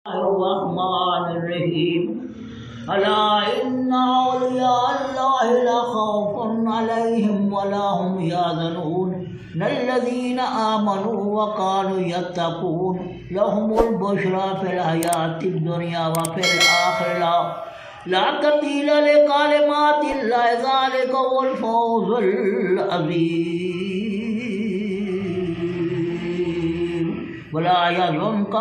الرحمن الرحيم ألا إن أولياء الله لا خوف عليهم ولا هم يحزنون الذين آمنوا وكانوا يتقون لهم البشرى في الحياة الدنيا وفي الآخرة لا تبديل لكلمات الله ذلك هو الفوز العظيم ولا يحزنك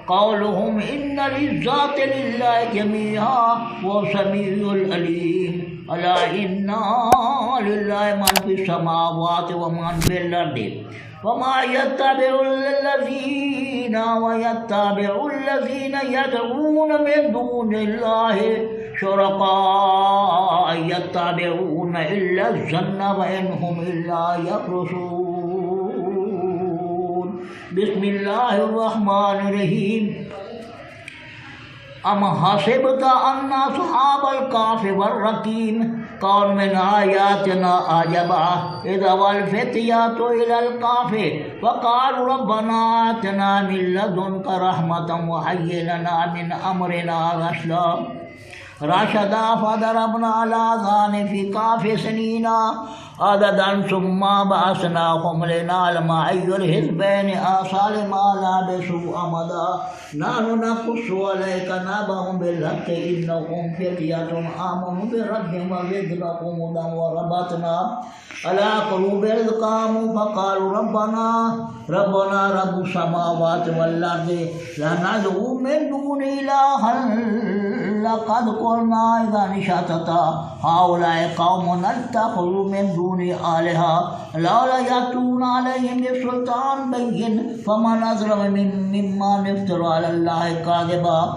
قولهم إن العزة لله جميعا وهو السميع العليم ألا إن لله من في السماوات ومن في الأرض وما يتبع الذين يدعون من دون الله شركاء يتبعون إلا الظن وإن هم إلا يخرصون بسم الله الرحمن الرحيم ام حسبت ان اصحاب الكهف والرقيم كانوا من آياتنا عجبا إذا والفتيات إلى الكهف فقالوا ربنا آتنا من لدنك رحمة وهيئ لنا من أمرنا رشدا فضربنا على آذان في كهف سنين عددا ثم بعثناهم لنعلم أي الحزبين أحصى لما لبثوا أمدا نحن نقص عليك نبأهم بالحق إنهم فتية آمنوا بربهم وزدناهم هدى وربطنا على قلوبهم إذ قاموا فقالوا ربنا رب السماوات والأرض لا ندعو من دون إلها لقد قلنا إذا شططا هؤلاء قوم اتخذوا من دون آلهة لولا يأتون عليهم بسلطان بين فمن أظلم ممن افترى على الله كاذبا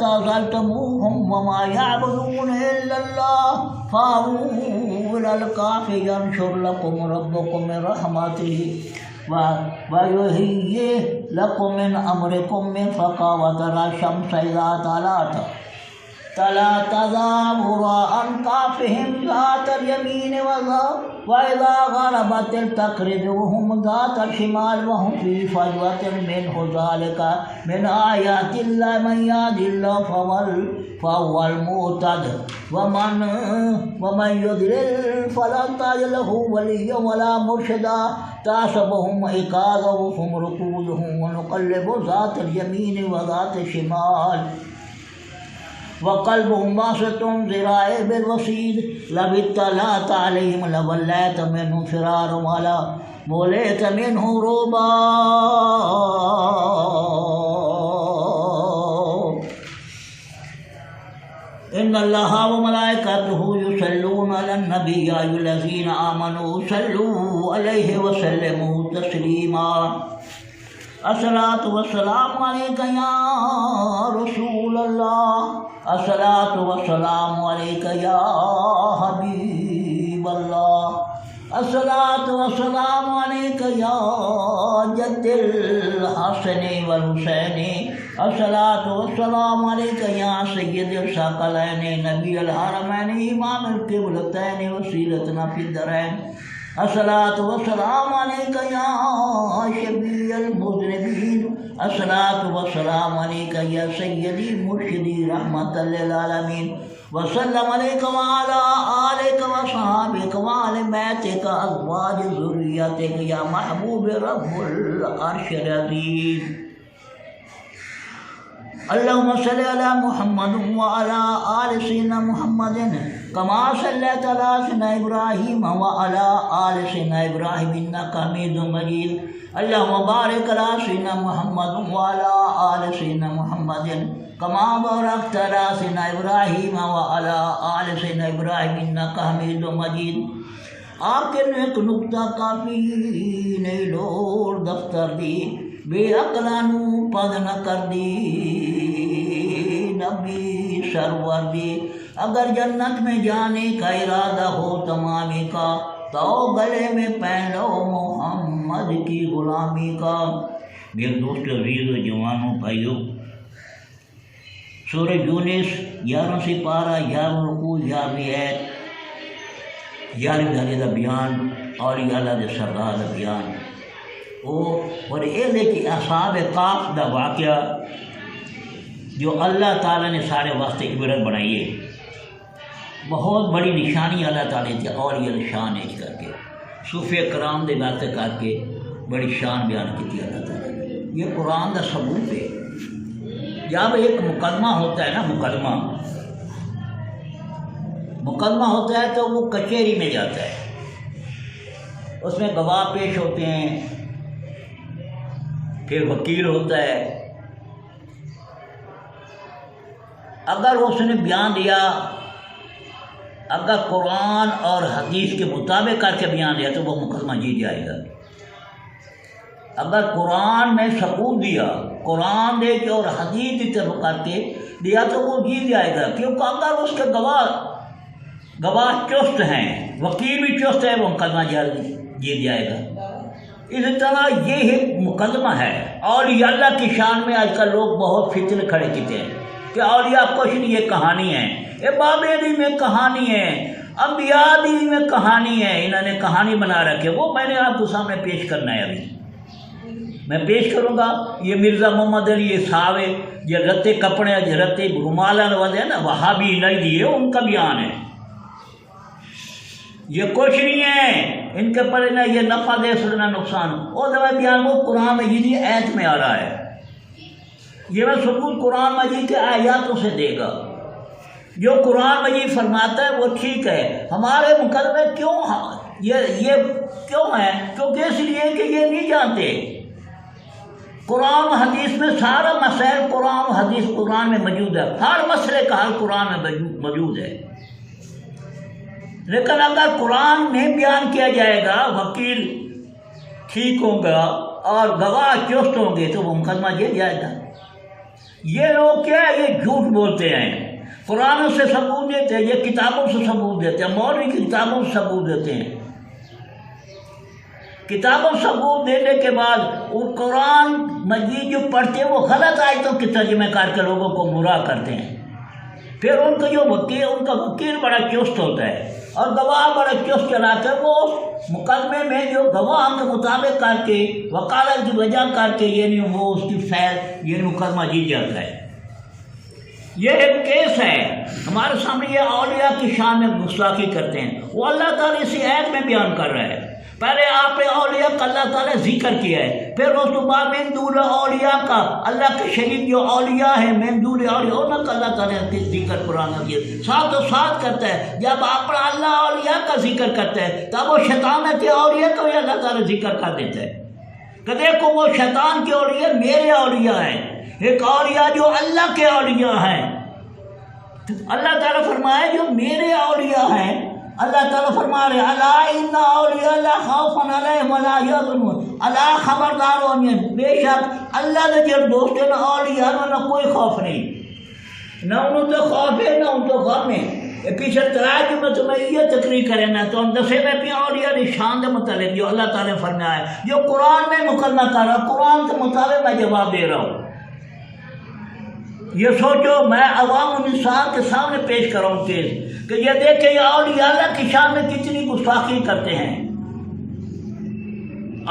وزلتموهم وما يعبدون إلا الله فأووا إلى الكهف ينشر لكم ربكم من رحمته ويهيئ لكم من أمركم مرفقا وترى الشمس إذا طلعت تزاور عن كهفهم ذات اليمين وإذا غربت تقرضهم ذات الشمال وهم في فجوة منه ذلك من آيات الله من يهد الله فهو المهتد ومن يضلل فلن تجد له وليا ولا مرشدا تحسبهم أيقاظا وهم رقودهم ونقلب ذات اليمين وذات الشمال وقلبهم باسط ذراعيه بالوصيد لو اطلعت عليهم لوليت منهم فرارا ولا موليت منهم رعبا إن الله وملائكته يصلون على النبي يا أيها الذين آمنوا صلوا عليه وسلموا تسليما الصلاة والسلام عليك يا رسول الله الصلاة والسلام عليك يا حبيب الله الصلاة والسلام عليك يا جد الحسن والحسين الصلاة والسلام عليك يا سيد الثقلين نبي الحرمين إمام القبلتين وسيلتنا في الدارين الصلاة والسلام عليك يا شفيع المذنبين الصلاة والسلام عليك يا سيدي مرشدي رحمة للعالمين وسلم عليك وعلى آلك وصحابك وعلى بيتك أزواج ذريتك يا محبوب رب العرش العظيم اللهم صل على محمد وعلى آل سيدنا محمد كما صليت على سيدنا إبراهيم وعلى آل سيدنا إبراهيم إنك حميد مجيد اللهم بارك على سيدنا محمد وعلى آل سيدنا محمد كما باركت على سيدنا إبراهيم وعلى آل سيدنا إبراهيم إنك حميد مجيد آخر ایک نقطہ کافی نہیں لوڑ دفتر دی بے عقلانو پد نہ کر دی نبی سرور دی اگر جنت میں جانے کا ارادہ ہو تمامی کا تو گلے میں پہن لو محمد کی غلامی کا۔ میرے دوست عزیز و جوانوں بھائیو، سورہ یونس 11 پارہ 11 رکوع 11 آیت 11 دھارے دا بیان اولیاء اللہ دے سردار دا بیان اور یہ کہ اصحاب کہف دا واقعہ جو اللہ تعالیٰ نے سارے واسطے عبرت بنائی ہے، بہت بڑی نشانی اللہ تعالیٰ نے اولیاء شان ایج کر کے صوفیاء کرام دے واقعے کر کے بڑی شان بیان کی اللہ تعالیٰ نے۔ یہ قرآن کا ثبوت ہے۔ جب ایک مقدمہ ہوتا ہے نا، مقدمہ ہوتا ہے تو وہ کچہری میں جاتا ہے، اس میں گواہ پیش ہوتے ہیں، پھر وکیل ہوتا ہے۔ اگر اس نے بیان دیا، اگر قرآن اور حدیث کے مطابق کر کے بیان دیا تو وہ مقدمہ جیت جائے گا۔ اگر قرآن میں ثبوت دیا، قرآن دے کے اور حدیث کی طرف کر کے دیا تو وہ جیت جائے گا، کیونکہ اگر اس کے گواہ چست ہیں، وکیل بھی چست ہے، وہ مقدمہ جیت جائے گا۔ اسی طرح یہ ایک مقدمہ ہے۔ اولیاء اللہ کی شان میں آج کل لوگ بہت فتنے کھڑے کیتے ہیں کہ اولیاء کچھ نہیں، یہ کہانی ہے، یہ بابے دی میں کہانی ہے، انبیاء دی میں کہانی ہے، انہوں نے کہانی بنا رکھے۔ وہ میں نے آپ کو سامنے پیش کرنا ہے، ابھی میں پیش کروں گا۔ یہ مرزا محمد علی یہ صاحب ہے، یہ رتے کپڑے رتے رومالہ والے ہیں نا، وہابی نہیں دیے، ان کا بیان ہے۔ یہ کچھ نہیں ہے ان کے پر نہ یہ نفع دے سکنا نقصان، اور دوا بیان وہ قرآن مجید ایت میں آ رہا ہے۔ یہ میں ثبوت قرآن مجید کے آیاتوں سے دے گا۔ جو قرآن مجید فرماتا ہے وہ ٹھیک ہے۔ ہمارے مقدمے کیوں یہ کیوں ہے؟ کیونکہ اس لیے کہ یہ نہیں جانتے قرآن و حدیث میں سارا مسائل قرآن و حدیث قرآن میں موجود ہے، ہر مسئلے کا حل قرآن میں موجود ہے۔ لیکن اگر قرآن میں بیان کیا جائے گا، وکیل ٹھیک ہوگا اور گواہ چست ہوں گے تو وہ مقدمہ جیت جائے گا۔ یہ لوگ کیا ہے، یہ جھوٹ بولتے ہیں، قرآن سے ثبوت دیتے ہیں، یہ کتابوں سے ثبوت دیتے ہیں، مولوی کی کتابوں سے ثبوت دیتے ہیں۔ کتابوں سے ثبوت دینے کے بعد وہ قرآن مجید جو پڑھتے ہیں وہ غلط آیتوں کے ترجمے کر کے لوگوں کو گمراہ کرتے ہیں۔ پھر ان کا جو ان کا وکیل بڑا چست ہوتا ہے اور گواہ بڑا چست چلا کر وہ مقدمے میں جو گواہ کے مطابق کر کے وکالت کی وجہ کر کے یعنی وہ اس کی فیل یعنی مقدمہ جیت جاتا ہے۔ یہ ایک کیس ہے ہمارے سامنے۔ یہ اولیاء کی شان میں گستاخی کرتے ہیں، وہ اللہ تعالیٰ اسی آیت میں بیان کر رہا ہے۔ پہلے آپ نے اولیاء کا اللہ تعالیٰ ذکر کیا ہے، پھر اس کے بعد من دون اولیاء کا اللہ کے شریک جو اولیاء ہیں من دون اولیاء ان کا اللہ تعالیٰ کے ذکر قرآن میں ساتھ و ساتھ کرتا ہے۔ جب اپنا اللہ اولیاء کا ذکر کرتا ہے تب وہ شیطان کے اولیاء کو بھی اللہ تعالیٰ ذکر کر دیتا ہے کہ دیکھو وہ شیطان کے اولیاء میرے اولیاء ہیں، ایک اولیاء جو اللہ کے اولیاء ہیں۔ اللہ تعالیٰ فرمایا جو میرے اولیاء ہیں، اللہ تعالیٰ فرما رہے الا ان اولیاء لا خوف علیہم ولا یحزنون، الا خبردار ہو، بے شک اللہ کے جو دوست ہیں اولیاء نہ کوئی خوف نہیں، نہ انہوں تو خوف ہے نہ ان تو غم ہے۔ پیچھے تراج میں تمہیں یہ تقریر کرے نا تو ہم دسے میں بھی اولیاء کی شان کے متعلق جو اللہ تعالیٰ نے فرمایا ہے، جو قرآن میں مقدمہ کر رہا ہوں، قرآن کے مطابق میں جواب دے رہا ہوں۔ یہ سوچو میں عوام انسان کے سامنے پیش کروں چیز کہ یہ دیکھیں یہ اولیاء اللہ کی شان میں کتنی گستاخی کرتے ہیں۔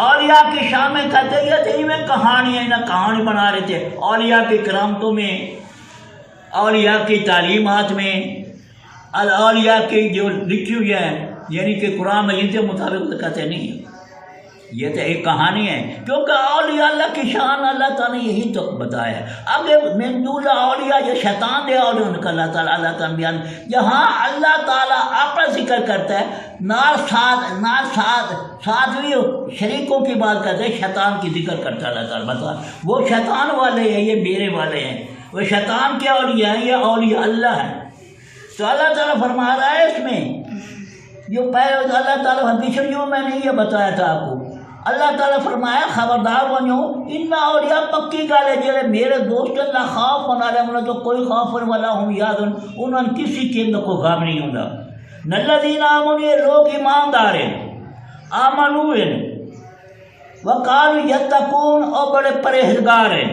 اولیاء کی شان میں کہتے ہیں یہ تھی میں کہانی ہے، نہ کہانی بنا رہے تھے۔ اولیاء کی کرامتوں میں، اولیاء کی تعلیمات میں، اولیاء کی جو لکھی ہوئی ہے یعنی کہ قرآن مجید کے مطابق کہتے نہیں، یہ تو ایک کہانی ہے، کیونکہ اولیاء اللہ کی شان اللہ تعالیٰ نے یہی تو بتایا ہے۔ اگر من دون اولیاء جو شیطان دے اولیاء ان کا اللہ تعالیٰ بیان جہاں اللہ تعالیٰ اپنا ذکر کرتا ہے ساتھ بھی شریکوں کی بات کرتے ہیں، شیطان کی ذکر کرتا ہے اللہ تعالیٰ بتا وہ شیطان والے ہیں، یہ میرے والے ہیں، وہ شیطان کے اولیاء ہیں، یہ اولیاء اللہ ہیں۔ تو اللہ تعالیٰ فرما رہا ہے اس میں جو پہلے اللہ تعالیٰ حدیث جو میں نے یہ بتایا تھا آپ کو، اللہ تعالیٰ فرمایا خبردار بنو ان اولیاء پکی گل ہے جڑے میرے دوست اللہ خوف بنا رہے انہوں تو کوئی خوف والا ہوں یاد انہوں کسی قسم کو غم نہیں ہوتا۔ الذین آمنوا یہ لوگ ایماندار ہیں، آمنوا ہیں وقالوا یتقون اور بڑے پرہیزگار ہیں۔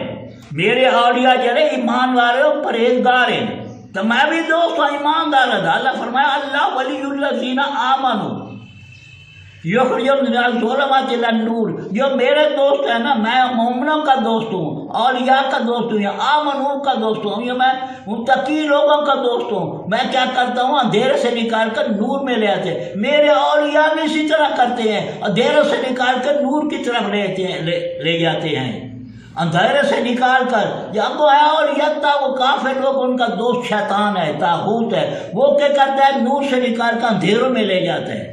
میرے اولیاء جڑے ایمان والے اور پرہیزگار ہیں، تو میں بھی دوست ہوں ایماندار ہے۔ اللہ فرمایا اللہ ولی الذین آمنوا، یخرجہم من الظلمات الی النور، جو میرے دوست ہیں نا، میں مومنوں کا دوست ہوں، اولیاء کا دوست ہوں، یا آمنوں کا دوست ہوں، یا میں متقی لوگوں کا دوست ہوں۔ میں کیا کرتا ہوں؟ اندھیرے سے نکال کر نور میں لے آتے ہیں۔ میرے اولیاء بھی اسی طرح کرتے ہیں، اندھیرے سے نکال کر نور کی طرف لے جاتے ہیں، اندھیرے سے نکال کر۔ جب وہ ہے اولیاء وہ کافر لوگ، ان کا دوست شیطان ہے، طاغوت ہے، وہ کیا کرتا ہے؟ نور سے نکال کر اندھیروں میں لے جاتا ہے۔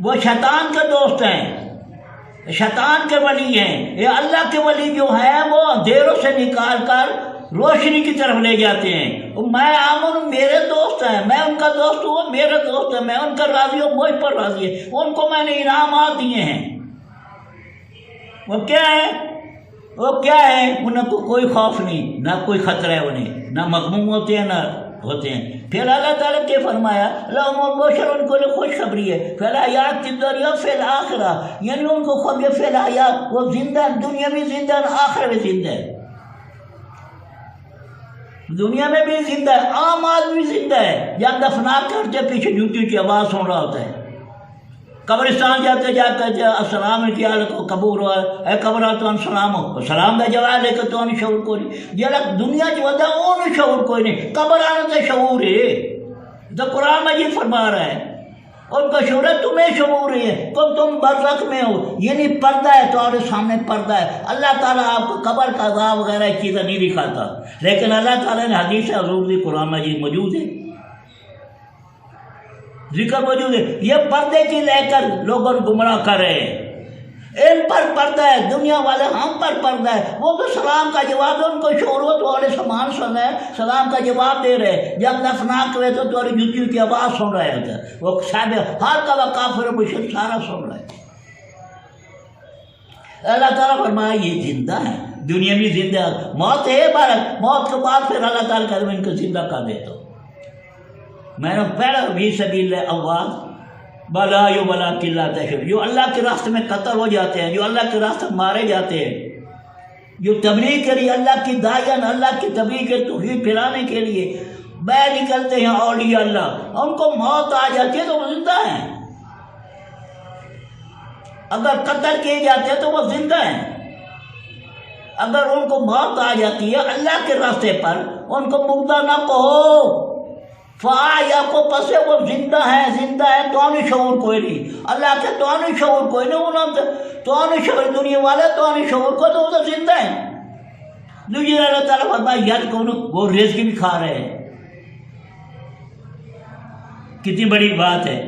وہ شیطان کے دوست ہیں، شیطان کے ولی ہیں۔ یہ اللہ کے ولی جو ہیں وہ اندھیروں سے نکال کر روشنی کی طرف لے جاتے ہیں۔ میں آمن، میرے دوست ہیں، میں ان کا دوست ہوں، وہ میرے دوست ہیں، میں ان کا راضی ہوں، مجھ پر راضی ہے۔ ان کو میں نے انعامات دیے ہیں۔ وہ کیا ہے؟ وہ کیا ہے؟ انہیں کو کوئی خوف نہیں، نہ کوئی خطرہ ہے انہیں، نہ مغموم ہوتے ہیں نہ ہوتے ہیں۔ پھر اللہ تعالیٰ کے فرمایا لہم البشر، ان کو خوشخبری ہے، فی الحیات الدنیا فی الآخرہ، یعنی ان کو خبر فی الحیات، وہ زندہ ہے، دنیا بھی زندہ ہے، آخرہ بھی زندہ ہے۔ دنیا میں بھی زندہ ہے، عام آدمی زندہ ہے، یا دفنا کرتے پیچھے جوتی کی آواز سن رہا ہوتا ہے، قبرستان جاتے جا کر السلام کیا کو قبول ہوا اے قبر تو سلام ہو سلام کا جواب لے کر تو ان شعور کوئی نہیں، یہ دنیا جو ہوتا ہے ان شعور کوئی نہیں، قبر آنے سے شعور ہے۔ تو قرآن مجید فرما رہا ہے ان کا شعور ہے، تمہیں شعور ہے، تم برزخ میں ہو، یعنی پردہ ہے، تمہارے سامنے پردہ ہے۔ اللہ تعالیٰ آپ کو قبر کا عذاب وغیرہ چیزیں نہیں دکھاتا، لیکن اللہ تعالیٰ نے حدیث حضور دی قرآن مجید موجود ہے، ذکر موجود ہے۔ یہ پردے کی لے کر لوگوں کو گمراہ کر رہے ہیں، ان پر پردہ ہے، دنیا والے ہم پر پردہ ہے۔ وہ تو سلام کا جواب ان کو شعور ہو تو اور سامان سن رہے ہیں، سلام کا جواب دے رہے، جب دفناک ہوئے تو تمہاری جوتیوں کی آواز سن رہے ہوتے، وہ صاحب ہر کا وہ کافر مشرک سارا سن رہے۔ اللہ تعالیٰ فرمایا یہ زندہ ہے، دنیا میں زندہ ہے، موت ہے بارک، موت کے بعد پھر اللہ تعالیٰ کہتے ہیں ان کو زندہ کر دیتا ہوں۔ میں نے پہلا بھی سبیل آواز بلا یو بلا قلّہ تشر، جو اللہ کے راستے میں قتل ہو جاتے ہیں، جو اللہ کے راستے میں مارے جاتے ہیں، جو تبلیغ کے لیے اللہ کی داعین، اللہ کی تبلیغ کے توحید پھیلانے کے لیے بے نکلتے ہیں اولیاء اللہ، ان کو موت آ جاتی ہے تو وہ زندہ ہیں، اگر قتل کیے جاتے ہیں تو وہ زندہ ہیں۔ اگر ان کو موت آ جاتی ہے اللہ کے راستے پر، ان کو مردہ نہ کہو، فایا کو پسے وہ زندہ ہے، تو نہیں شعور کوئی نہیں، اللہ کے تو نہیں شعور کوئی نہیں، انہوں نے تو نہیں شعور، دنیا والے تو نہیں شعور کو تو وہ تو زندہ ہیں۔ دوسری اللہ تعالیٰ فرمایا یاد کو وہ رزق بھی کھا رہے ہیں، کتنی بڑی بات ہے۔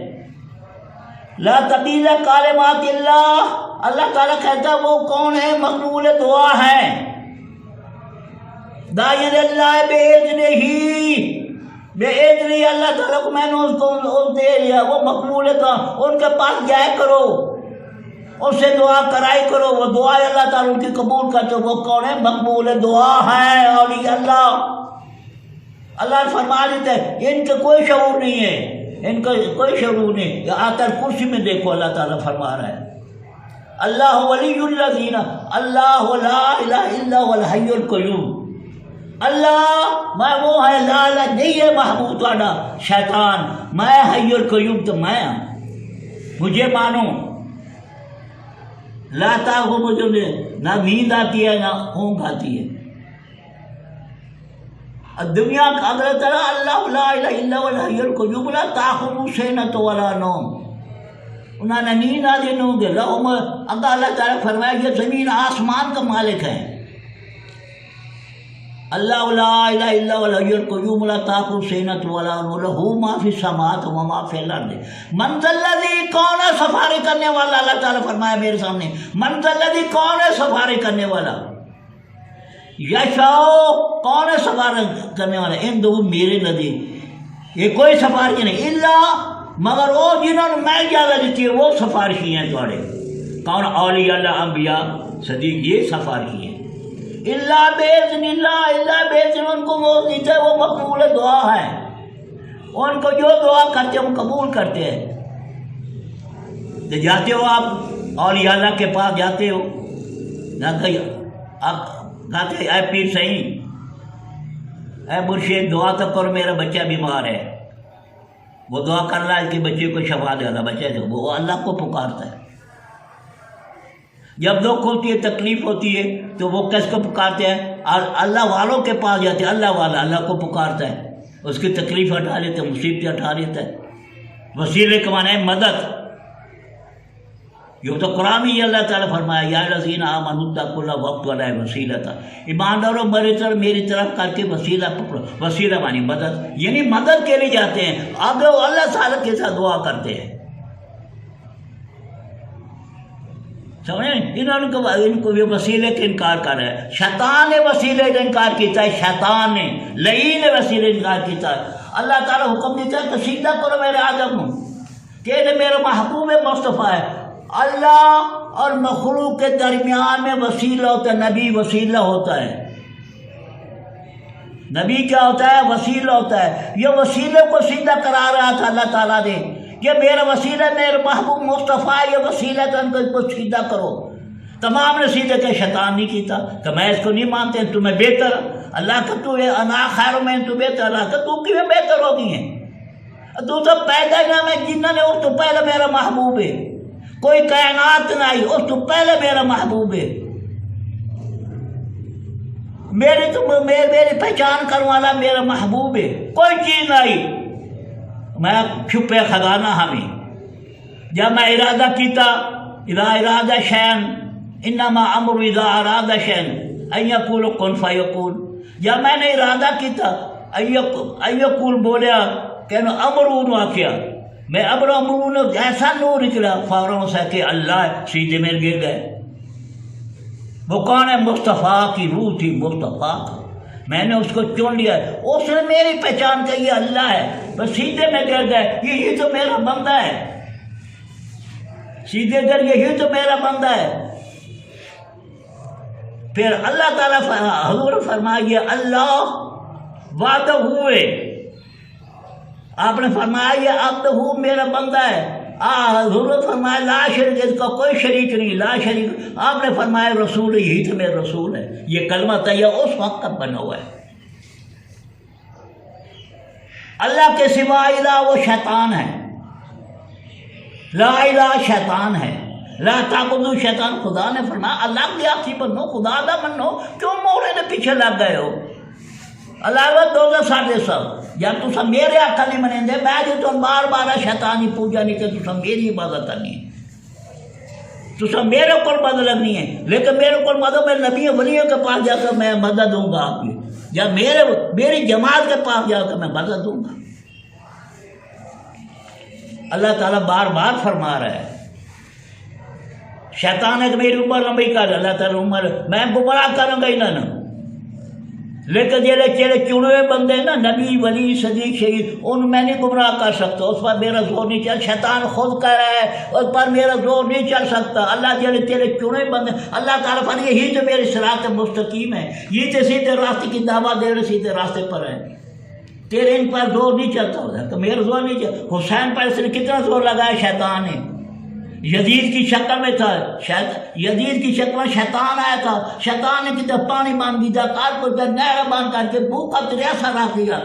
لا تبدیل کلمات اللہ، اللہ تعالیٰ کہتا ہے وہ کون ہے؟ مقبول دعا ہے، داعی اللہ بإذنہ ہی، بے ادری اللہ تعالیٰ کو میں نے اس کو دے لیا، وہ مقبول تھا، ان کے پاس جائے کرو، ان سے دعا کرائی کرو، وہ دعا اللہ تعالیٰ ان کی قبول کرتے۔ وہ کون ہے؟ مقبول دعا ہے اولیاء اللہ۔ اللہ نے فرما دیتا ہے ان کا کوئی شعور نہیں ہے، ان کا کوئی شعور نہیں۔ یہ آتر کرسی میں دیکھو اللہ تعالیٰ فرما رہا ہے اللہ ولی الذین، اللہ لا الہ الا هو الحی القیوم، اللہ میں وہ ہے، لا الہ نہیں ہے محبوب تھوڑا شیطان، میں حی القیوم تو میں مجھے مانو، لا تاخذ مجھے نہ نیند آتی ہے نہ اونگ آتی ہے۔ دنیا کا اگر طرح اللہ لا الہ الا هو الحی القیوم لا تاخذ سنۃ ولا نوم، انہوں نے نیند آتی نہ ہوں گے لہم، اگر اللہ تعالیٰ فرمایا یہ زمین آسمان کا مالک ہے، اللہ لا الہ الا هو الحی القیوم لا تاخذ سنۃ ولا نوم لہ ما فی السماوات و ما فی الارض، من ذا الذی، کون ہے سفارش کرنے والا؟ اللہ تعالیٰ فرمایا میرے سامنے من ذا الذی، کون ہے سفارش کرنے والا؟ یشاء، کون ہے سفارش کرنے والا؟ اندہ، میرے نزدیک یہ کوئی سفارش نہیں، اللہ مگر وہ جنہوں نے میں اجازت دیتی ہے وہ سفارشی ہیں تھوڑے، کون؟ اولیاء اللہ، انبیاء، صدیق، یہ سفارشی ہیں۔ اللہ باذن اللہ، اللہ باذن، ان کو وہ دیتا ہے، وہ مقبول دعا ہے، ان کو جو دعا کرتے ہیں وہ قبول کرتے ہیں۔ جاتے ہو آپ اولیاء اللہ کے پاس جاتے ہو، آپ کہتے اے پیر صحیح، اے مرشد دعا تو کرو میرا بچہ بیمار ہے، وہ دعا کر رہا ہے کہ بچے کو شفا دے اللہ بچے دے، وہ اللہ کو پکارتا ہے۔ جب دکھ ہوتی ہے تکلیف ہوتی ہے تو وہ کس کو پکارتے ہیں؟ اللہ والوں کے پاس جاتے ہیں، اللہ والا اللہ کو پکارتا ہے، اس کی تکلیف ہٹا لیتے ہیں، مصیبتیں ہٹا لیتا ہے۔ وسیلے کا معنی ہے مدد۔ یہ تو قرآن میں اللہ تعالیٰ فرمایا یا الذین آمنوا اتقوا اللہ وابتغوا الیہ وسیلۃ، ایمانداروں میری طرف کر کے وسیلہ پکڑو۔ وسیلہ معنی مدد، یعنی مدد کے لیے جاتے ہیں، آگے وہ اللہ تعالیٰ کے ساتھ دعا کرتے ہیں۔ سمجھیں؟ ان کو یہ وسیلے کا انکار کر رہے ہیں۔ شیطان نے وسیلے کا انکار کیتا ہے، شیطان نے لعین نے وسیلے کا انکار کیتا ہے۔ اللہ تعالیٰ حکم دیتا ہے کہ سیدھا کرو میرے آدم کہ میرا محبوب مصطفیٰ ہے۔ اللہ اور مخلوق کے درمیان میں وسیلہ ہوتا ہے، نبی وسیلہ ہوتا ہے۔ نبی کیا ہوتا ہے؟ وسیلہ ہوتا ہے۔ یہ وسیلے کو سیدھا کرا رہا تھا اللہ تعالیٰ نے، یہ میرا وسیلہ میرے محبوب مصطفیٰ، یہ وسیلہ تو ان کو سیدھا کرو۔ تمام نے سیدھے کہ شیطان نہیں کیتا کہ میں اس کو نہیں مانتے، تمہیں بہتر اللہ کا تو ہے، انا خیر من تو بہتر، اللہ کا تو کیوں بہتر ہوگی ہیں؟ تو سب پیدا ہی نہ میں جنہوں نے اس تو پہلے میرا محبوب ہے، کوئی کائنات نہ آئی اس تو پہلے میرا محبوب ہے، میری پہچان کرنے والا میرا محبوب ہے، کوئی چیز نہ آئی، میں چھپے خزانہ ہمیں۔ جب میں ارادہ کیتا اذا ارادہ شیئن انما امر اذا اراد شیئن ان یقول کن فیکون، جب میں نے ارادہ کیتا ان یقول بولیا کہ امرون واقعہ میں امرون ایسا نور نکلا فوراً سے کہ اللہ سیدھے میں گر گئے۔ وہ کون ہے؟ مصطفیٰ کی روح تھی، مصطفیٰ میں نے اس کو چن لیا، اس نے میری پہچان کی یہ اللہ ہے، بس سیدھے میں گر گئے، یہی تو میرا بندہ ہے، سیدھے گر یہی تو میرا بندہ ہے۔ پھر اللہ تعالیٰ حضور فرمائیے اللہ وعدہ ہوئے، آپ نے فرمایا یہ عبد ہو میرا بندہ ہے، حضور فرمایا لا شریک، اس کا کوئی شریک نہیں، لا شریک۔ آپ نے فرمایا رسول یہی تو میرا رسول ہے، یہ کلمہ طیبہ اس وقت کا بنا ہوا ہے۔ اللہ کے سوا الہ وہ شیطان ہے، لا الہ شیطان ہے، لا تعبدوا شیطان، خدا نے فرمایا اللہ کی آخری بنو، خدا نہ منو، کیوں مورے نے پیچھے لگ گئے ہو؟ اللہ دو ساڑھے سب یا تو سب میرے آقا نہیں منیں دے، میں جو تم بار بار شیطانی پوجا نہیں کہ تو سب میری عبادت کرنی ہے، تو سب میرے اوپر مدد لگنی ہے، لیکن میرے اوپر مدد میں نبی ولیوں کے پاس جا کر میں مدد دوں گا آپ کی، یا میری جماعت کے پاس جا کر میں مدد دوں گا۔ اللہ تعالیٰ بار بار فرما رہا ہے، شیطان ہے کہ میری عمر لمبی کر، اللہ تعالیٰ عمر میں گمراہ کروں گا ہی نہ، لیکن جیسے تیرے چنے ہوئے بندے نا نبی ولی صدیق شہید، ان میں نہیں گمراہ کر سکتا، اس پر میرا زور نہیں چل، شیطان خود کہہ رہا ہے اس پر میرا زور نہیں چل سکتا۔ اللہ جیسے تیرے چنے ہوئے بندے، اللہ تعالیٰ پر یہی تو میری صراط مستقیم ہے، یہ تو سیدھے راستے کی دعوت دے رہے، سیدھے راستے پر ہے، تیرے ان پر زور نہیں چلتا ہوتا تو میرا زور نہیں چلتا۔ حسین پر اس نے کتنا زور لگایا شیطان نے، یزید کی شکل میں تھا، یزید کی شکل میں شیطان آیا تھا، شیطان نے کتنا پانی باندھ دیا، کار کو نہر باندھ کر کے بھوکا تریاسا رکھ دیا،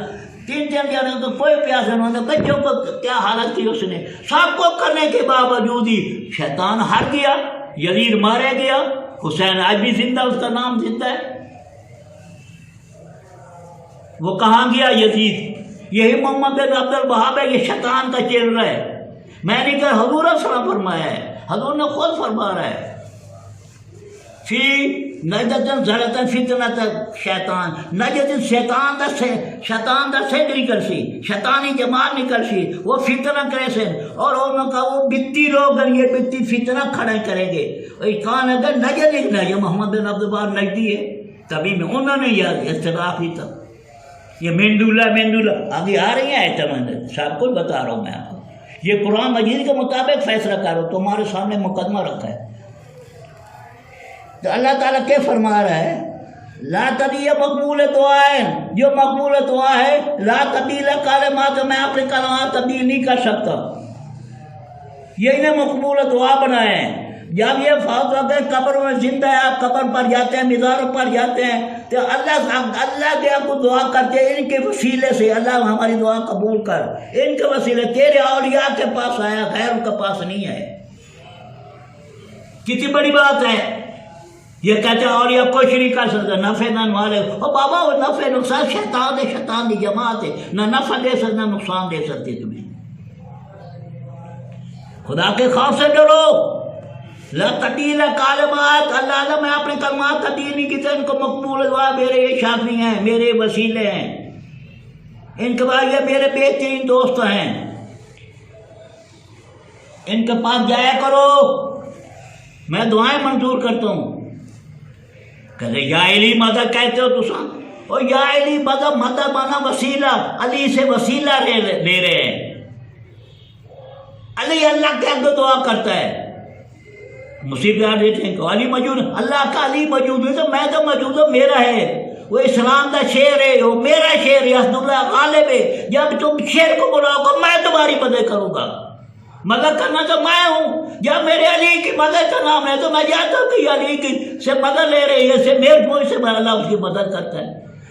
تین دن تو کوئی پیاسا نہ ہوتا، بچوں کو کیا حالت تھی اس نے، سب کو کرنے کے باوجود ہی شیطان ہار گیا، یزید مارے گیا، حسین آج بھی زندہ، اس کا نام زندہ ہے۔ وہ کہاں گیا یزید؟ یہی محمد بن عبد الوہاب ہے، یہ شیطان کا چہرہ ہے، میں نے کہا حضور صلی اللہ علیہ وسلم فرمایا ہے، حضور نے خود فرما رہا ہے، فی نجدن زرطن فتنت شیطان، نجدن شیطان دا سیدری کرسی، شیطانی جماعت نہیں کرسی، وہ فتنہ کرے سے، اور انہوں کا وہ بتی لوگ یہ بتی فتنہ کھڑے کریں گے، کہاں اگر نجد ایک نجد محمد بن عبد الوہاب نجدی ہے، تبھی میں انہوں نے یہ اختلاف ہی تھا، یہ مندولہ آگے آ رہی ہیں ایتمند، سب کچھ بتا رہا ہوں میں آپ کو، یہ قرآن مجید کے مطابق فیصلہ کرو، تمہارے سامنے مقدمہ رکھا ہے۔ تو اللہ تعالیٰ کیا فرما رہا ہے؟ لا تبدیل مقبول دعائیں، جو مقبول دعا ہے، لا تبدیل کلمات، میں اپنے کلمات تبدیل نہیں کر سکتا، یہ انہیں مقبول دعا بنائے ہیں، جب یہ فوت ہو گئے قبر میں زندہ ہے، آپ قبر پر جاتے ہیں، مزاروں پر جاتے ہیں، تو اللہ کے آپ کو دعا کرتے ہیں ان کے وسیلے سے، اللہ ہماری دعا قبول کر، ان کے وسیلے تیرے اولیاء کے پاس آیا، غیر کے پاس نہیں ہے۔ کتنی بڑی بات ہے۔ یہ کہتے ہیں اولیاء کچھ نہیں کر سکتا، نفع نہ والے، او بابا وہ نفع نقصان شیطان ہے، شیطان کی جماعت ہے، نہ نفع دے سکتے نہ نقصان دے سکتے تمہیں۔ خدا کے خوف سے ڈرو۔ لا تبدیل کلمات، اللہ اللہ میں اپنے کلمات تبدیل نہیں کیتے، ان کو مقبول دعا میرے یہ شافی ہیں، میرے وسیلے ہیں، ان کے بعد یہ میرے بہترین دوست ہیں، ان کے پاس جایا کرو، میں دعائیں منظور کرتا ہوں۔ کہتے یا علی مدد کہتے ہو تساں، اور یا علی مدد مانا وسیلہ، علی سے وسیلہ لے رہے ہیں۔ علی اللہ کے آگے دعا کرتا ہے، مصیبت دیتے ہیں کہ علی موجود، اللہ کا علی موجود ہے تو میں تو موجود ہوں، میرا ہے، وہ اسلام کا شعر ہے، وہ میرا شعر ہے، اسد اللہ غالب ہے، جب تم شعر کو بلاؤ گا میں تمہاری مدد کروں گا، مدد کرنا تو میں ہوں، جب میرے علی کی مدد کا نام ہے تو میں جانتا ہوں کہ علی کی سے مدد لے رہے ہیں، سے میرے پوچھ سے اللہ اس کی مدد کرتا ہے،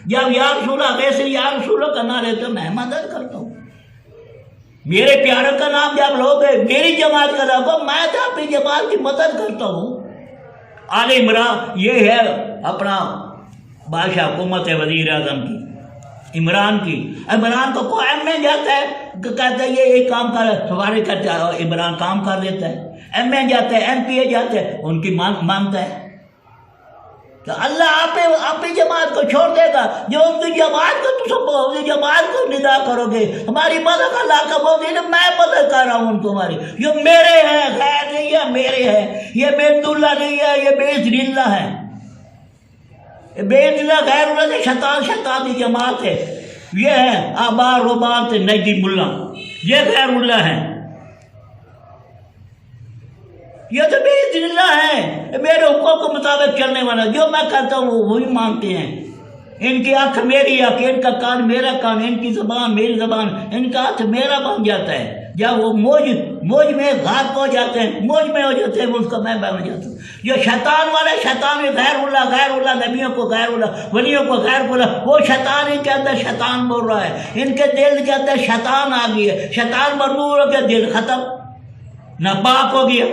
جب یا رسول اللہ ویسے یا رسول اللہ کا نام لیتے میں مدد کرتا ہوں، میرے پیاروں کا نام جب لوگ میری جماعت کا نام ہو، میں تو اپنی جماعت کی مدد کرتا ہوں۔ آل عمران یہ ہے اپنا بادشاہ حکومت ہے وزیر اعظم کی، عمران کی، عمران کو کوئی ایم اے جاتا ہے کہتا ہے یہ ایک کام کر، سفارش کرتا ہے، عمران کام کر دیتا ہے، ایم اے جاتا ہے، ایم پی اے جاتا ہے، ان کی مانتا ہے، تو اللہ آپ جماعت کو چھوڑ دے گا، جو ان کی جماعت کو جماعت کو ندا کرو گے، ہماری مدد اللہ کا بول دے، میں مدد کر رہا ہوں تمہاری، یہ میرے ہیں، غیر نہیں ہے، میرے ہیں، یہ بیت اللہ نہیں ہے، یہ بیت اللہ ہے، بیت اللہ غیر اللہ سے شیطان کی جماعت ہے، یہ ہے آبار ربان سے نجدی ملا، یہ غیر اللہ ہے، یہ تو بیت اللہ ہے، میرے حکم کے مطابق چلنے والا، جو میں کرتا ہوں وہ وہی مانتے ہیں، ان کی آنکھ میری آنکھ، ان کا کان میرا کان، ان کی زبان میری زبان، ان کا ہاتھ میرا بن جاتا ہے، جب وہ موج میں غارق ہو جاتے ہیں، موج میں ہو جاتے ہیں، اس کا میں بن جاتا ہوں۔ جو شیطان والے شیطان غیر اللہ نبیوں کو غیر اللہ، ولیوں کو غیر اللہ، وہ شیطان ان کے اندر شیطان بول رہا ہے، ان کے دل کے اندر شیطان آ گئی ہے، شیطان مردود ہو گیا، دل ختم ناپاک ہو گیا،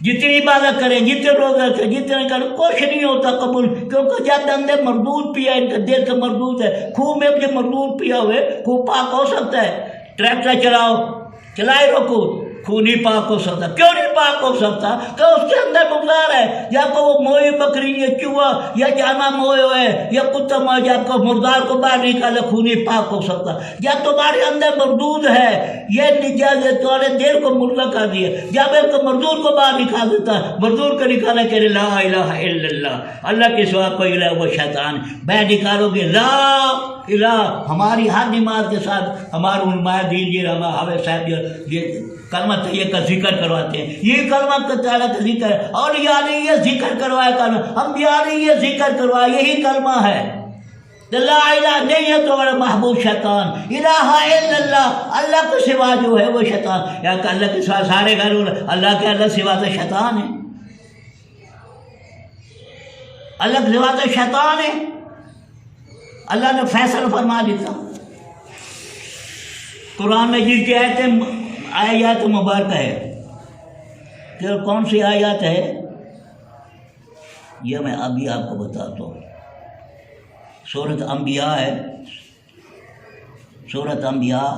جتنی عبادت کریں، جتنے لوگ رکھیں، جتنے کریں، کچھ نہیں ہوتا قبول، کیونکہ جب اندر مردود پیا، ان کا دل کا مردود ہے، خوہ میں جو مردود پیا ہوئے، خوہ پاک ہو سکتا ہے، ٹریکٹر چلاؤ، چلائے رکو، خوہ نہیں پاک ہو سکتا، کیوں نہیں پاک ہو سکتا؟ کہ اس کے اندر مردار ہے، یا کو وہ موئی بکری یا چوہا یا جانا موئے ہوئے یا کتا موئے، جب کو مردار کو باہر نکالے خوہ نہیں پاک ہو سکتا، یا تمہارے اندر مردود ہے، یہ نجات تمہارے دل کو مردہ کر دیا، جب ایک مردود کو باہر نکال دیتا ہے، مردود کو نکالے کہ لا الہ الا اللہ، اللہ کے سوا کوئی الہ، وہ شیطان، میں نکالو گے لا الہ، ہماری ہر نماز کے ساتھ ہمارے علماء دین جی رحمہ حافظ صاحب یہ کلمہ طیبہ کا ذکر کرواتے ہیں، یہ کلمہ تعالیٰ کا ذکر ہے، اور یعنی یہ ذکر کروایا کلمہ، ہم یعنی یہ ذکر کروایا، یہی کلمہ ہے، لا الہ نہیں ہے تو ہمارا محبوب شیطان، الہ الا اللہ، اللہ کے سوا جو ہے وہ شیطان، یا کہ اللہ کے سوا سارے غیر اللہ کے، اللہ سوا تو شیطان ہے، اللہ کے سوا تو شیطان ہے، اللہ نے فیصلہ فرما دیتا۔ قرآن میں جس کی آیات مبارکہ ہے، کہ کون سی آیات ہے یہ میں ابھی آپ کو بتاتا ہوں، سورۃ انبیاء ہے، سورۃ انبیاء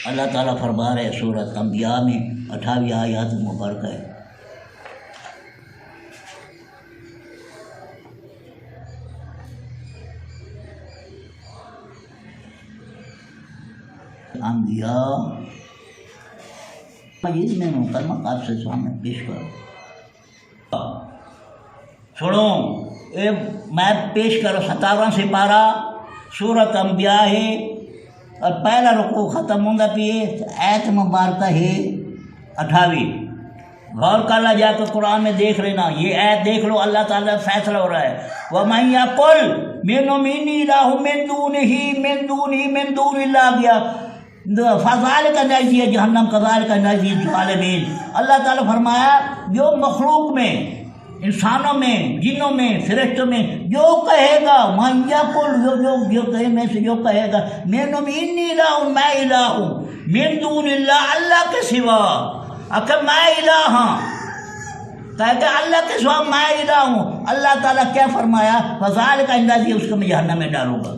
اللہ تعالیٰ فرما رہے سورۃ انبیاء میں 28 آیات مبارکہ ہے، انبیاء مجید میں مکرمہ آپ سے سامنے پیش کرو، سنو میں پیش کرو 17واں سپارہ سورۃ انبیاء ہے، اور پہلا رکوع ختم ہوگا پہ ایت مبارکہ ہے 28، غور کر لا جا کے قرآن میں دیکھ لینا، یہ ایت دیکھ لو، اللہ تعالیٰ فیصلہ ہو رہا ہے وَمَن يَقُلْ مِنْ إِلَٰهٌ مِّن دُونِهِ مِن دُونِ اللَّهِ گیا فَذَلِكَ نَجْزِي جَہَنَّمَ كَذَلِكَ نَجْزِي الظَّالِمِينَ۔ اللہ تعالیٰ فرمایا جو مخلوق میں، انسانوں میں، جنوں میں، فرشتوں میں جو کہے گا مَن يَقُلْ جو کہے میں سے جو کہے گا إِنِّي إِلَٰهٌ میں الہ ہوں مِن دُونِ اللَّهِ اللہ کے سوا، اگر میں الہ ہوں کہتے اللہ کے سوا میں الہ ہوں، اللہ تعالیٰ کیا فرمایا فَذَلِكَ نَجْزِي اس کو میں جہنم میں ڈالوں گا۔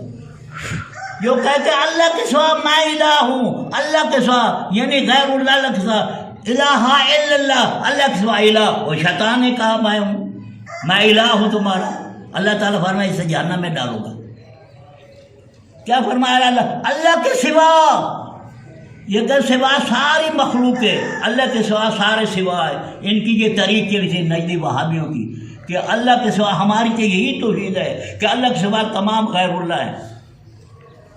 جو کہتے اللہ کے سوا میں الہ ہوں، اللہ کے سوا یعنی غیر اللہ کے سوا، الہ الا اللہ، اللہ کے سوا الہ، وہ شیطان نے کہا میں ہوں، میں الہ ہوں تمہارا، اللہ تعالیٰ فرمایا اسے جہنم میں ڈالوں گا۔ کیا فرمایا اللہ کے سوا، یہ کہ سوا ساری مخلوق ہے، اللہ کے سوا سارے سوا ہے۔ ان کی یہ طریق ہے نجدی وہابیوں کی کہ اللہ کے سوا، ہماری تو یہی توحید ہے کہ اللہ کے سوا تمام غیر اللہ ہے۔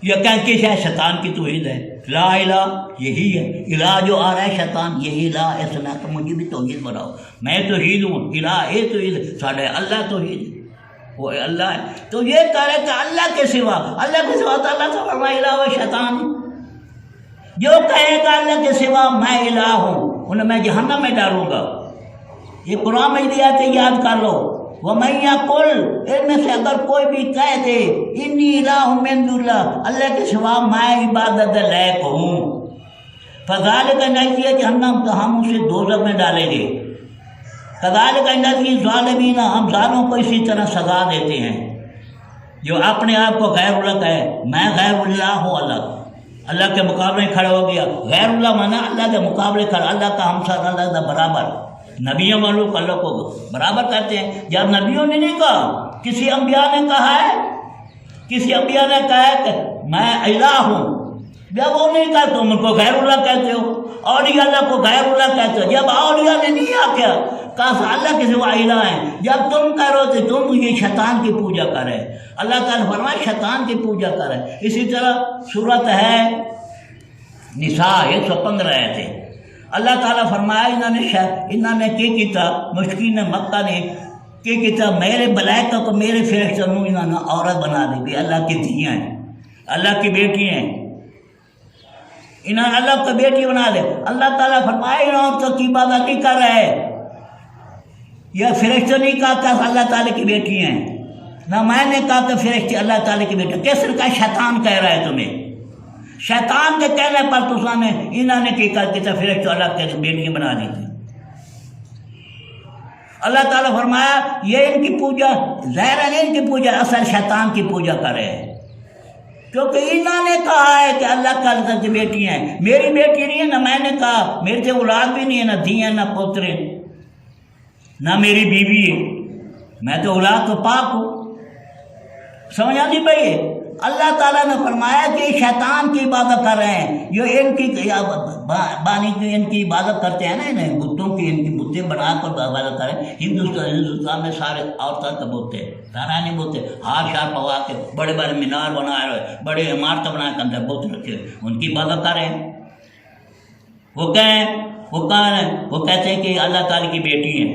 یہ کہیں کہ شیطان کی توحید ہے، لا الہ یہی ہے، الہ جو آ رہا ہے شیطان یہی الہ ایسا نہ کہ مجھے بھی توحید بناؤ، میں توحید ہوں، الہ اے توحید ساڑھے اللہ توحید وہ اللہ ہے۔ تو یہ کہہ رہے کہ اللہ کے سوا، اللہ کے سوا تو اللہ سے فرمایا الہ و شیطان، جو کہے گا اللہ کے سوا میں الہ ہوں انہیں میں جہنم میں ڈالوں گا۔ یہ قرآن میں دیا تھا، یاد کر لو وَمَن يَقُلْ ان میں سے اگر کوئی بھی کہہ دے إِنِّي إِلَٰهٌ مِّن دُونِ اللَّهِ اللہ کے سوا میں عبادت لائق ہوں فَذَلِكَ نَجْزِي جہنم تو ہم اسے دوزخ میں ڈالیں گے، كَذَلِكَ نَجْزِي الظَّالِمِينَ ہم ظالموں کو اسی طرح سزا دیتے ہیں جو اپنے آپ کو غیر اللہ کہے، میں غیر اللہ ہوں، اللہ کے مقابلے کھڑے ہو گیا، غیر اللہ مانا اللہ کے مقابلے کھڑا، اللہ کا ہمسر، اللہ کا برابر، نبیوں والوں کو اللہ کو برابر کرتے ہیں۔ جب نبیوں نے نہیں کہا، کسی انبیاء نے کہا ہے، کسی انبیاء نے کہا ہے کہ میں الہ ہوں، جب وہ نہیں کہا تم ان کو غیر اللہ کہتے ہو، اولیاء اللہ کو غیر اللہ کہتے ہو، جب اولیاء نے نہیں کیا کہا اللہ کے سوا الہ ہیں، جب تم کہہ رہے تھے تم یہ شیطان کی پوجا کرے، اللہ تعالیٰ فرمائے شیطان کی پوجا کرے۔ اسی طرح صورت ہے نساء 115 آئے تھے، اللہ تعالیٰ فرمایا انہوں نے کی کیتا، مشکین مکہ نے کی کیتا، میرے ملائکہ کو میرے فرشتوں انہوں نے عورت بنا دی بھی، اللہ کی دھیاں ہیں، اللہ کی بیٹی ہیں، انہوں نے اللہ کو بیٹی بنا دے۔ اللہ تعالیٰ فرمایا ان عورتوں کی عبادت نہیں کر رہے، یہ فرشتوں نہیں کہا کہ اللہ تعالیٰ کی بیٹی ہیں، نہ میں نے کہا کہ فرشتے اللہ تعالیٰ کی بیٹی، کس نے کہا شیطان کہہ رہا ہے تمہیں، شیطان کے کہنے پر تو انہوں نے کی کہا کہ فرشتے اللہ کے بیٹی بنا دی تھی۔ اللہ تعالیٰ فرمایا یہ ان کی پوجا ظاہر ہے، ان کی پوجا اصل شیطان کی پوجا کر رہے ہیں، کیونکہ انہوں نے کہا ہے کہ اللہ تعالیٰ کی بیٹی ہیں، میری بیٹی نہیں ہے، نہ میں نے کہا میرے سے اولاد بھی نہیں ہے، نہ دھی ہیں نہ پوترے، نہ میری بیوی ہے، میں تو اولاد تو پاک ہوں۔ سمجھ آتی بھائی؟ اللہ تعالیٰ نے فرمایا کہ شیطان کی عبادت کر رہے ہیں، جو ان کی بانی کی ان کی عبادت کرتے ہیں نا، انہیں بتوں کی، ان کی بتیں بنا کر عبادت کریں۔ ہندوستان میں سارے عورتوں کے بت ہیں، تارانی بت ہیں، ہار شار پوا کے بڑے بڑے مینار بنائے ہوئے، بڑے عمارت بنا کے اندر بت رکھے ہوئے، ان کی عبادت کر رہے ہیں۔ وہ کہتے ہیں کہ اللہ تعالیٰ کی بیٹی ہیں،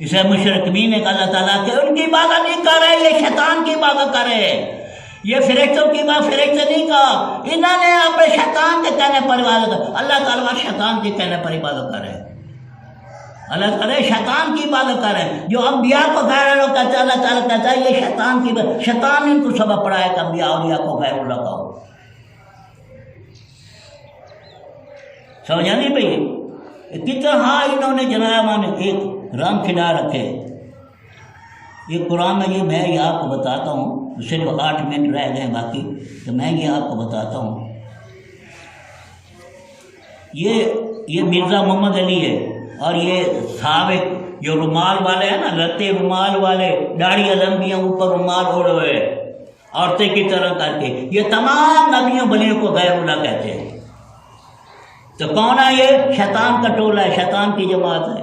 اسے مشرکین ایک اللہ تعالیٰ کے ان کی عبادت نہیں کر رہے، یہ شیطان کی عبادت کر رہے ہیں، یہ فرشتوں کی بات فرشتے نہیں کہا، انہوں نے اپنے شیطان کے کہنے پر عبادت کر، اللہ تعالیٰ شیطان کے کہنے پر عبادت کر رہے ہیں، اللہ تعالیٰ شیطان کی عبادت کر رہے ہیں۔ جو انبیاء کو غیر اللہ کہتے ہیں، اللہ تعالیٰ کہتا ہے یہ شیطان کی بات، شیطان ان کو سبق پڑھایا کہ انبیاء اولیاء کو غیر اللہ کہو۔ سمجھا نہیں بھائی؟ کتنا انہوں نے جناب ایک رنگ کھلا رکھے۔ یہ قرآن میں یہ آپ کو بتاتا ہوں، صرف 8 منٹ رہ گئے باقی، تو میں یہ آپ کو بتاتا ہوں۔ یہ مرزا محمد علی ہے، اور یہ سابق جو رومال والے ہیں نا، لتے رومال والے، داڑھی لمبیاں اوپر رومال اوڑے ہوئے عورتیں کی طرح کر کے، یہ تمام نبیوں بلیوں کو غیر اللہ کہتے ہیں۔ تو کون ہے یہ؟ شیطان کا ٹولہ ہے، شیطان کی جماعت ہے۔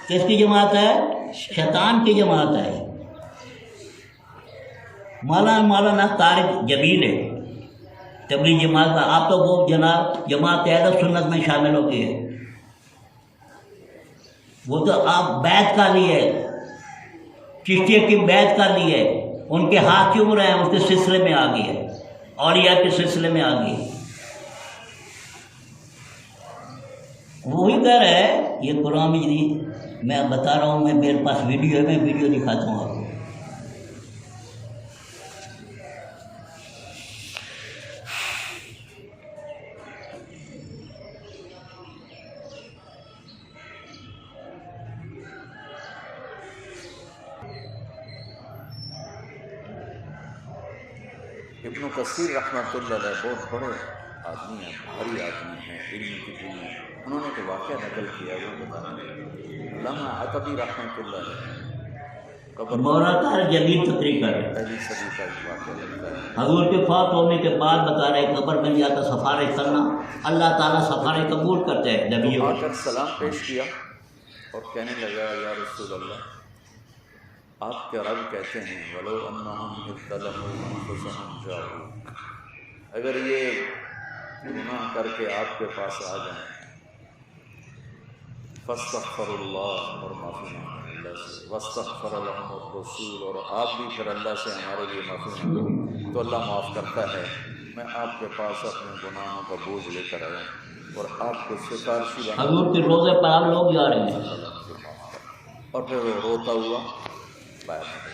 کس کی جماعت ہے؟ شیطان کی جماعت ہے۔ مولانا طارق جبیل ہے تبلیغ جماعت کا، آپ تو وہ جناب جماعت اہل سنت میں شامل ہو کے ہے، وہ تو آپ بیعت کر لی ہے، چشتیہ کی بیعت کر لی ہے، ان کے ہاتھ کیوں رہے ہیں؟ اس کے سلسلے میں آ گئی ہے، اولیاء کے سلسلے میں آ گئی ہے۔ وہی کہہ رہا ہے یہ قرآن مجید، میں بتا رہا ہوں، میں میرے پاس ویڈیو ہے، میں ویڈیو دکھاتا ہوں آپ کو۔ ابن کثیر رحمۃ اللہ علیہ بہت بڑے آدمی ہیں، بھاری آدمی ہیں علم کی دنیا، انہوں نے ایک واقعہ نقل کیا وہ بتانا چاہیے۔ علامہ عتبی رحمۃ اللہ علیہ قبر مولانا جلیل تقریر کر رہے ہیں، پہلی صدی کا ایک واقعہ لگتا ہے۔ حضور کے فوت ہونے کے بعد بتا رہے قبر میں جا کر سفارش کرنا، اللہ تعالیٰ سفارش قبول کرتے ہیں نبیوں تو آ کی۔ کر سلام پیش کیا اور کہنے لگا یا رسول اللہ، آپ کے رب کہتے ہیں وَلَوْ أَنَّهُمْ إِذْ ظَلَمُوا أَنفُسَهُمْ جَاءُوكَ، اگر یہ گناہ کر کے آپ کے پاس آ جائیں فَاسْتَغْفَرُوا اللَّهَ، اور معافی مانگیں اللہ سے، وَاسْتَغْفَرَ لَهُمُ الرَّسُولُ، اور آپ بھی پھر اللہ سے ہمارے لیے معافی مانگیں تو اللہ معاف کرتا ہے۔ میں آپ کے پاس اپنے گناہوں کا بوجھ لے کر آیا ہوں اور آپ کو سفارشی بنا حضور کے روزے پر آپ لوگ جا رہے ہیں، اور پھر وہ روتا ہوا باہر نکل۔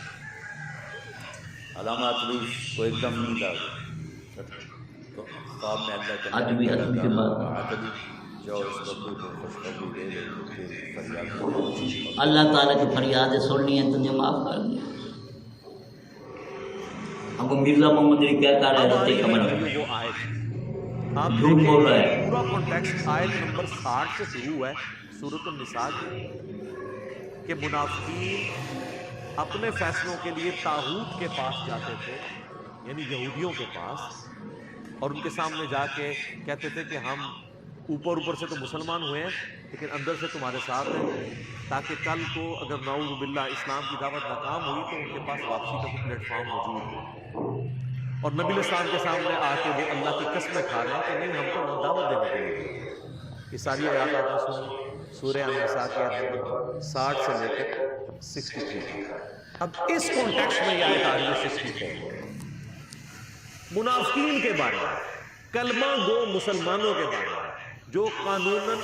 علامہ عتبی کو ایک دم نیند آ گئی تو خواب میں اللہ کے عتبی کے بعد عتبی جاؤ اس بندے کو خوشخبری دے دے کہ تیری فریاد پہنچی۔ اللہ تعالیٰ کی فریادیں سننی ہیں، تجھے معاف کر دیا۔ ہم کو مرزا محمد علی کیا کہہ رہے ہیں؟ خبر ہے وہ آیت آپ جھوٹ بول رہا ہے۔ پورا کانٹیکسٹ آیت نمبر 60 سے شروع ہوا ہے سورۃ النساء کی، کہ منافقین اپنے فیصلوں کے لیے طاغوت کے پاس جاتے تھے، یعنی یہودیوں کے پاس، اور ان کے سامنے جا کے کہتے تھے کہ ہم اوپر سے تو مسلمان ہوئے ہیں لیکن اندر سے تمہارے ساتھ ہیں، تاکہ کل کو اگر نعوذ باللہ اسلام کی دعوت ناکام ہوئی تو ان کے پاس واپسی کا کوئی پلیٹ فارم موجود ہو۔ اور نبی علیہ السلام کے سامنے آ کے وہ اللہ کی قسمیں کھا رہے ہیں کہ نہیں، ہم تو دعوت دینے کے لیے۔ یہ ساری آیات آپ نے سنی سورہ النساء کے آیت نمبر 60 سے لے کر 63۔ اب اس کانٹیکسٹ میں یہ آیت آ رہی ہے 64، منافقین کے بارے میں، کلمہ گو مسلمانوں کے بارے میں جو قانوناً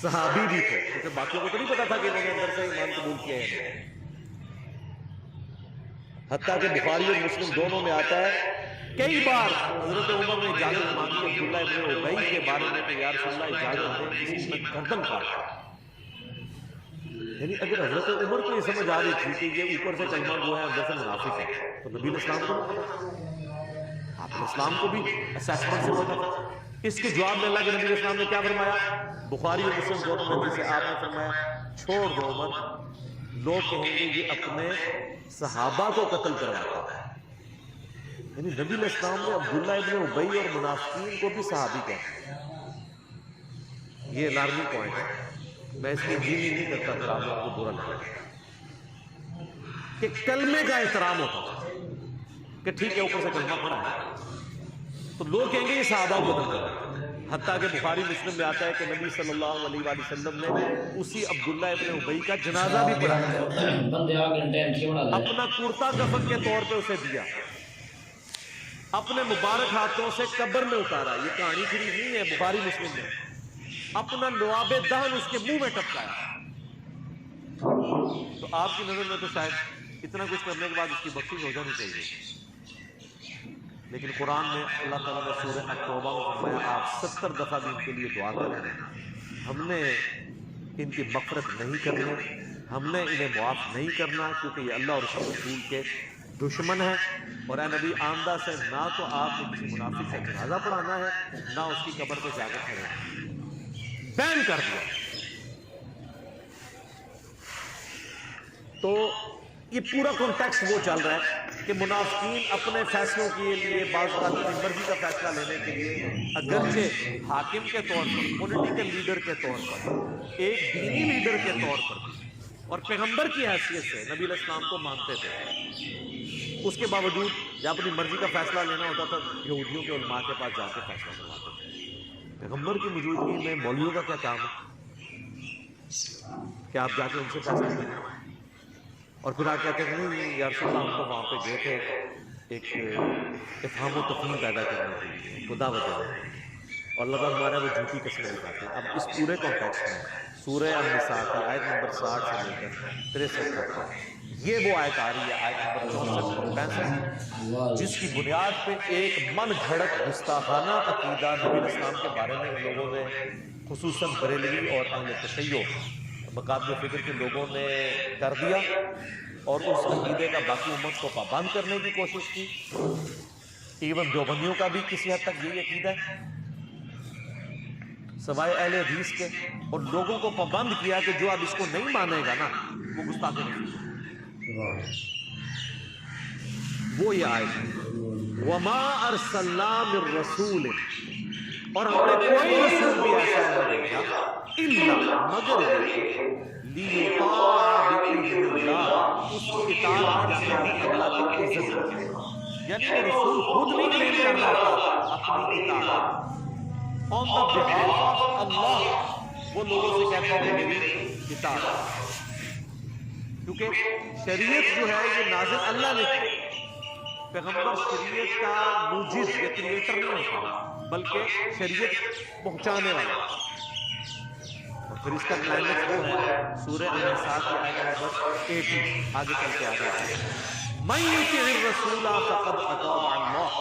صحابی بھی تھے، کیونکہ باقیوں کو تو نہیں پتا تھا کہ انہوں نے اندر سے ایمان قبول کیا ہے۔ حتیٰ کہ بخاری اور مسلم دونوں میں آتا ہے کئی بار حضرت عمر نے اجازت مانگی عبداللہ ابن ابی کے بارے میں کہ یا رسول اللہ اجازت دیں اس کی میں گردن کاٹتا۔ یعنی اگر حضرت عمر کو یہ سمجھ آ رہی تھی کہ یہ اوپر سے کلمہ گو ہے اندر سے منافق ہے تو نبی اسلام کو آپ اسلام کو بھی اسیسمنٹ سے پتا تھا۔ اس کے جواب میں اللہ کے نبی اسلام نے کیا فرمایا؟ بخاری اور مسلم دونوں میں جسے آپ نے فرمایا چھوڑ دو عمر، لوگ کہیں گے یہ اپنے صحابہ کو قتل کرواتا ہے۔ یعنی نبی علیہ السلام نے عبداللہ ابن ابی اور منافقین کو بھی صحابی کہتے ہیں۔ یہ الارمی پوائنٹ ہے، میں اس میں جیلی نہیں کرتا پھر آپ لوگوں کو برا لگا کہ کلمے کا احترام ہوتا تھا کہ ٹھیک ہے اوپر سے کلمہ پڑھا ہے تو لوگ کہیں گے یہ صحابہ کو قتل کرواتا ہے۔ حتیٰ کہ بخاری مسلم میں آتا ہے کہ نبی صلی اللہ علیہ وآلہ وسلم نے اسی عبداللہ ابن ابی کا جنازہ بھی پڑھایا، اپنا کرتا کفن کے طور پہ اسے دیا، اپنے مبارک ہاتھوں سے قبر میں اتارا۔ یہ کہانی شریف نہیں ہے، بخاری مسلم میں، اپنا لعاب دہن اس کے منہ میں ٹپکایا۔ تو آپ کی نظر میں تو شاید اتنا کچھ کرنے کے بعد اس کی بخشش ہو جانی چاہیے، لیکن قرآن میں اللہ تعالیٰ نے سورہ التوبہ میں فرمایا آپ 70 دفعہ بھی ان کے لیے دعا کریں۔ ہم نے ان کی مغفرت نہیں کرنی، ہم نے انہیں معاف نہیں کرنا، کیونکہ یہ اللہ اور اس کے رسول کے دشمن ہے۔ اور اے نبی آمدہ سے نہ تو آپ نے کسی منافق کا جنازہ پڑھانا ہے، نہ اس کی قبر پہ جا کے کھڑے ہیں، بین کر دیا۔ تو یہ پورا کانٹیکسٹ وہ چل رہا ہے کہ منافقین اپنے فیصلوں کے لیے بعض اوقات اپنی مرضی کا فیصلہ لینے کے لیے اگرچہ حاکم کے طور پر، پولیٹیکل لیڈر کے طور پر، ایک دینی لیڈر کے طور پر اور پیغمبر کی حیثیت سے نبی علیہ السلام کو مانتے تھے، اس کے باوجود جب اپنی مرضی کا فیصلہ لینا ہوتا تھا یہودیوں کے علماء کے پاس جا کے فیصلہ کرواتے تھے۔ پیغمبر کی موجودگی میں مولویوں کا کیا کام ہے؟ کہ آپ جا کے ان سے پیسہ لیں، اور پھر آپ کہتے ہیں نہیں یا رسول اللہ ہم تو وہاں پہ گئے تھے ایک افہام و تفہیم پیدا کرنے کے لیے، خدا وجہ اور اللہ تعالیٰ ہمارے وہ جھوٹی قسمیں دکھاتے ہیں۔ اب اس پورے کانٹیکسٹ میں سورہ النساء کی آیت نمبر 60 سے لے کر 63 تک یہ وہ آیت آ رہی ہے، آیت نمبر 64 اور 65، جس کی بنیاد پہ ایک من گھڑت گستاخانہ عقیدہ نبی اسلام کے بارے میں ان لوگوں نے، خصوصاً بریلوی اور اہل تشیع مقابل فکر کے لوگوں نے کر دیا، اور اس عقیدے کا باقی امت کو پابند کرنے کی کوشش کی۔ ایون دیوبندیوں کا بھی کسی حد تک یہی عقیدہ ہے سوائے اہل حدیث کے، اور لوگوں کو پابند کیا کہ جو اب اس کو نہیں مانے گا نا وہ گستاخ رسول۔ وہ یہ آیت ہے وما ارسلنا من رسول، اور ہم نے کوئی رسول بھی ایسا نہیں بھیجا الا مگر لیطاع باذن اللہ، اس کی اطاعت کی جاتی ہے اللہ کی عزت سے، یعنی وہ رسول خود نہیں کلیم کر رہا تھا اپنی اطاعت on the behalf of اللہ، وہ لوگوں سے کہتے ہیں میری اطاعت، کیونکہ شریعت جو ہے یہ نازل اللہ نے کی، پیغمبر شریعت کا موجد یا کریٹر نہیں ہوتا بلکہ شریعت پہنچانے والا، اور پھر اس کا کلائمیکس وہ ہے سورہ النساء کی آیت نمبر 80، آگے چل کے آگے من یطع الرسول فقد اطاع اللہ،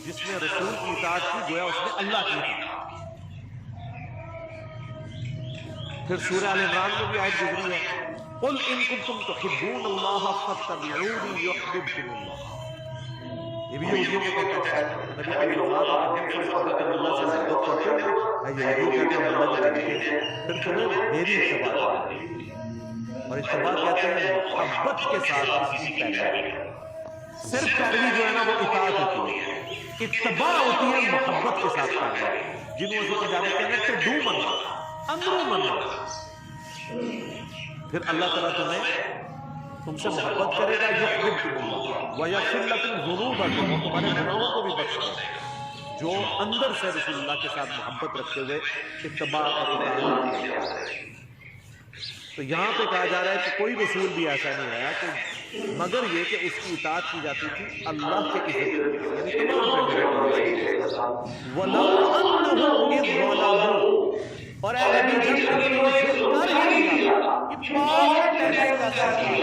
جس نے رسول کی اطاعت کی گویا اس نے اللہ کی اطاعت۔ پھر سورہ آل عمران میں بھی آیت گزری ہے قل ان کنتم تحبون اللہ فاتبعونی یحببکم اللہ، یہ بھی یہودیوں کے کانٹیکسٹ ہے، نبی کی اولاد اور ہم فرشتوں کے اللہ سے محبت کرتے ہیں، یہودی کہتے ہیں اللہ کے نبی ہیں، پھر تمہیں میری اتباع کرنی، اور اتباع کہتے ہیں محبت کے ساتھ کسی کی پیروی، صرف پیروی جو ہے نا وہ اطاعت ہوتی ہے، اتباع ہوتی ہے محبت کے ساتھ پیروی، جنہوں سے پنجابی کہتے ہیں ٹڈو مننا، اندروں مننا، پھر اللہ تعالیٰ تم سے محبت کرے گا یحببکم اللہ ویغفر لکم ذنوبکم، اور تمہارے گناہوں کو بھی بخش دے گا، جو اندر سے رسول اللہ کے ساتھ محبت رکھتے ہوئے اتباع اور اطاعت کرتے۔ تو یہاں پہ کہا جا رہا ہے کہ کوئی رسول بھی ایسا نہیں آیا کہ مگر یہ کہ اس کی اطاعت کی جاتی تھی اللہ کے عزت، یعنی تمام وَلَوْ أَنَّهُمْ إِذْ ظَلَمُوا، اور اے نبی جب انہوں نے یہ ظلم کر ہی لیا، یہ پاسٹ ٹینس کا ساتھ ہے،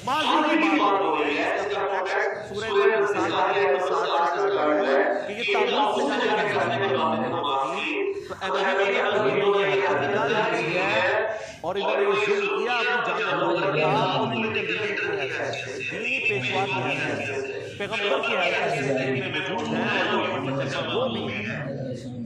ماضی کی بات ہو رہی ہے، اس کا کنٹیکسٹ سورہ النساء آیت نمبر 60 سے سٹارٹ ہو رہا ہے کہ یہ تابوت سے جانے کے ساتھ تو اے نبی اگر انہوں نے یہ حرکت کر لی ہے اور انہوں نے یہ ظلم کیا اپنی جانوں پر کہ آپ انہوں نے لیڈر کی حیثیت سے، دینی پیشوا کی حیثیت سے، پیغمبر کی حیثیت سے دین میں موجود ہیں اور جو پرچہ وہ بھی ہیں،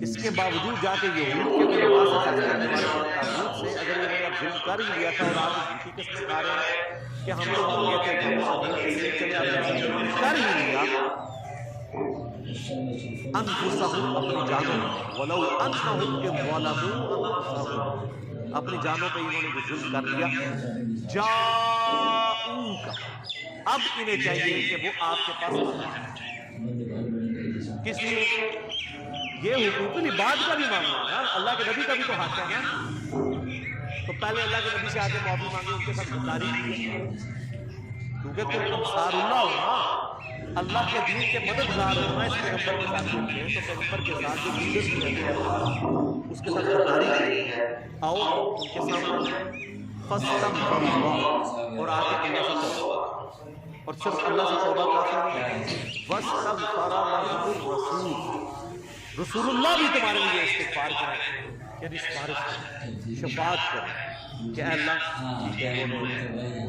اس کے باوجود جا کے یہود کے علماء سے حج کرنے والے تابوت سے اگر انہوں نے اب ظلم کر ہی لیا تھا اور آپ جھوٹی قسمیں کھا رہے ہیں کہ ہم لوگ ہم یہ تھے کہ ہم صدیق سے چلے اب ظلم کر ہی لیا، انفسہم اپنی جانوں میں، ولو انہم اذ ظلموا انفسہم، اپنی جانوں پہ انہوں نے جو ظلم کر لیا، جاؤک، اب انہیں چاہیے کہ وہ آپ کے پاس آئیں، کس لیے؟ یہ حقوق العباد کا بھی معاملہ ہے نا، اللہ کے نبی کا بھی تو حق ہے نا، تو پہلے اللہ کے نبی سے آ کے معافی مانگے، ان کے ساتھ غداری کی، کیونکہ تم انصار اللہ ہو نا، اللہ کے دین کے مددگار ہو نا، اس پیغمبر کے ساتھ ملتے ہیں تو پیغمبر کے ساتھ جو لیڈرز رہتے ہیں اس کے ساتھ غداری کی، آؤ ان کے سامنے فاستغفر اللہ، اور آ کے اللہ سے توبہ، اور صرف اللہ سے توبہ کافی نہیں، واستغفر لهم الرسول، رسول اللہ بھی تمہارے لیے استغفار کریں، یعنی سفارش کریں، شفاعت کریں کہ اے اللہ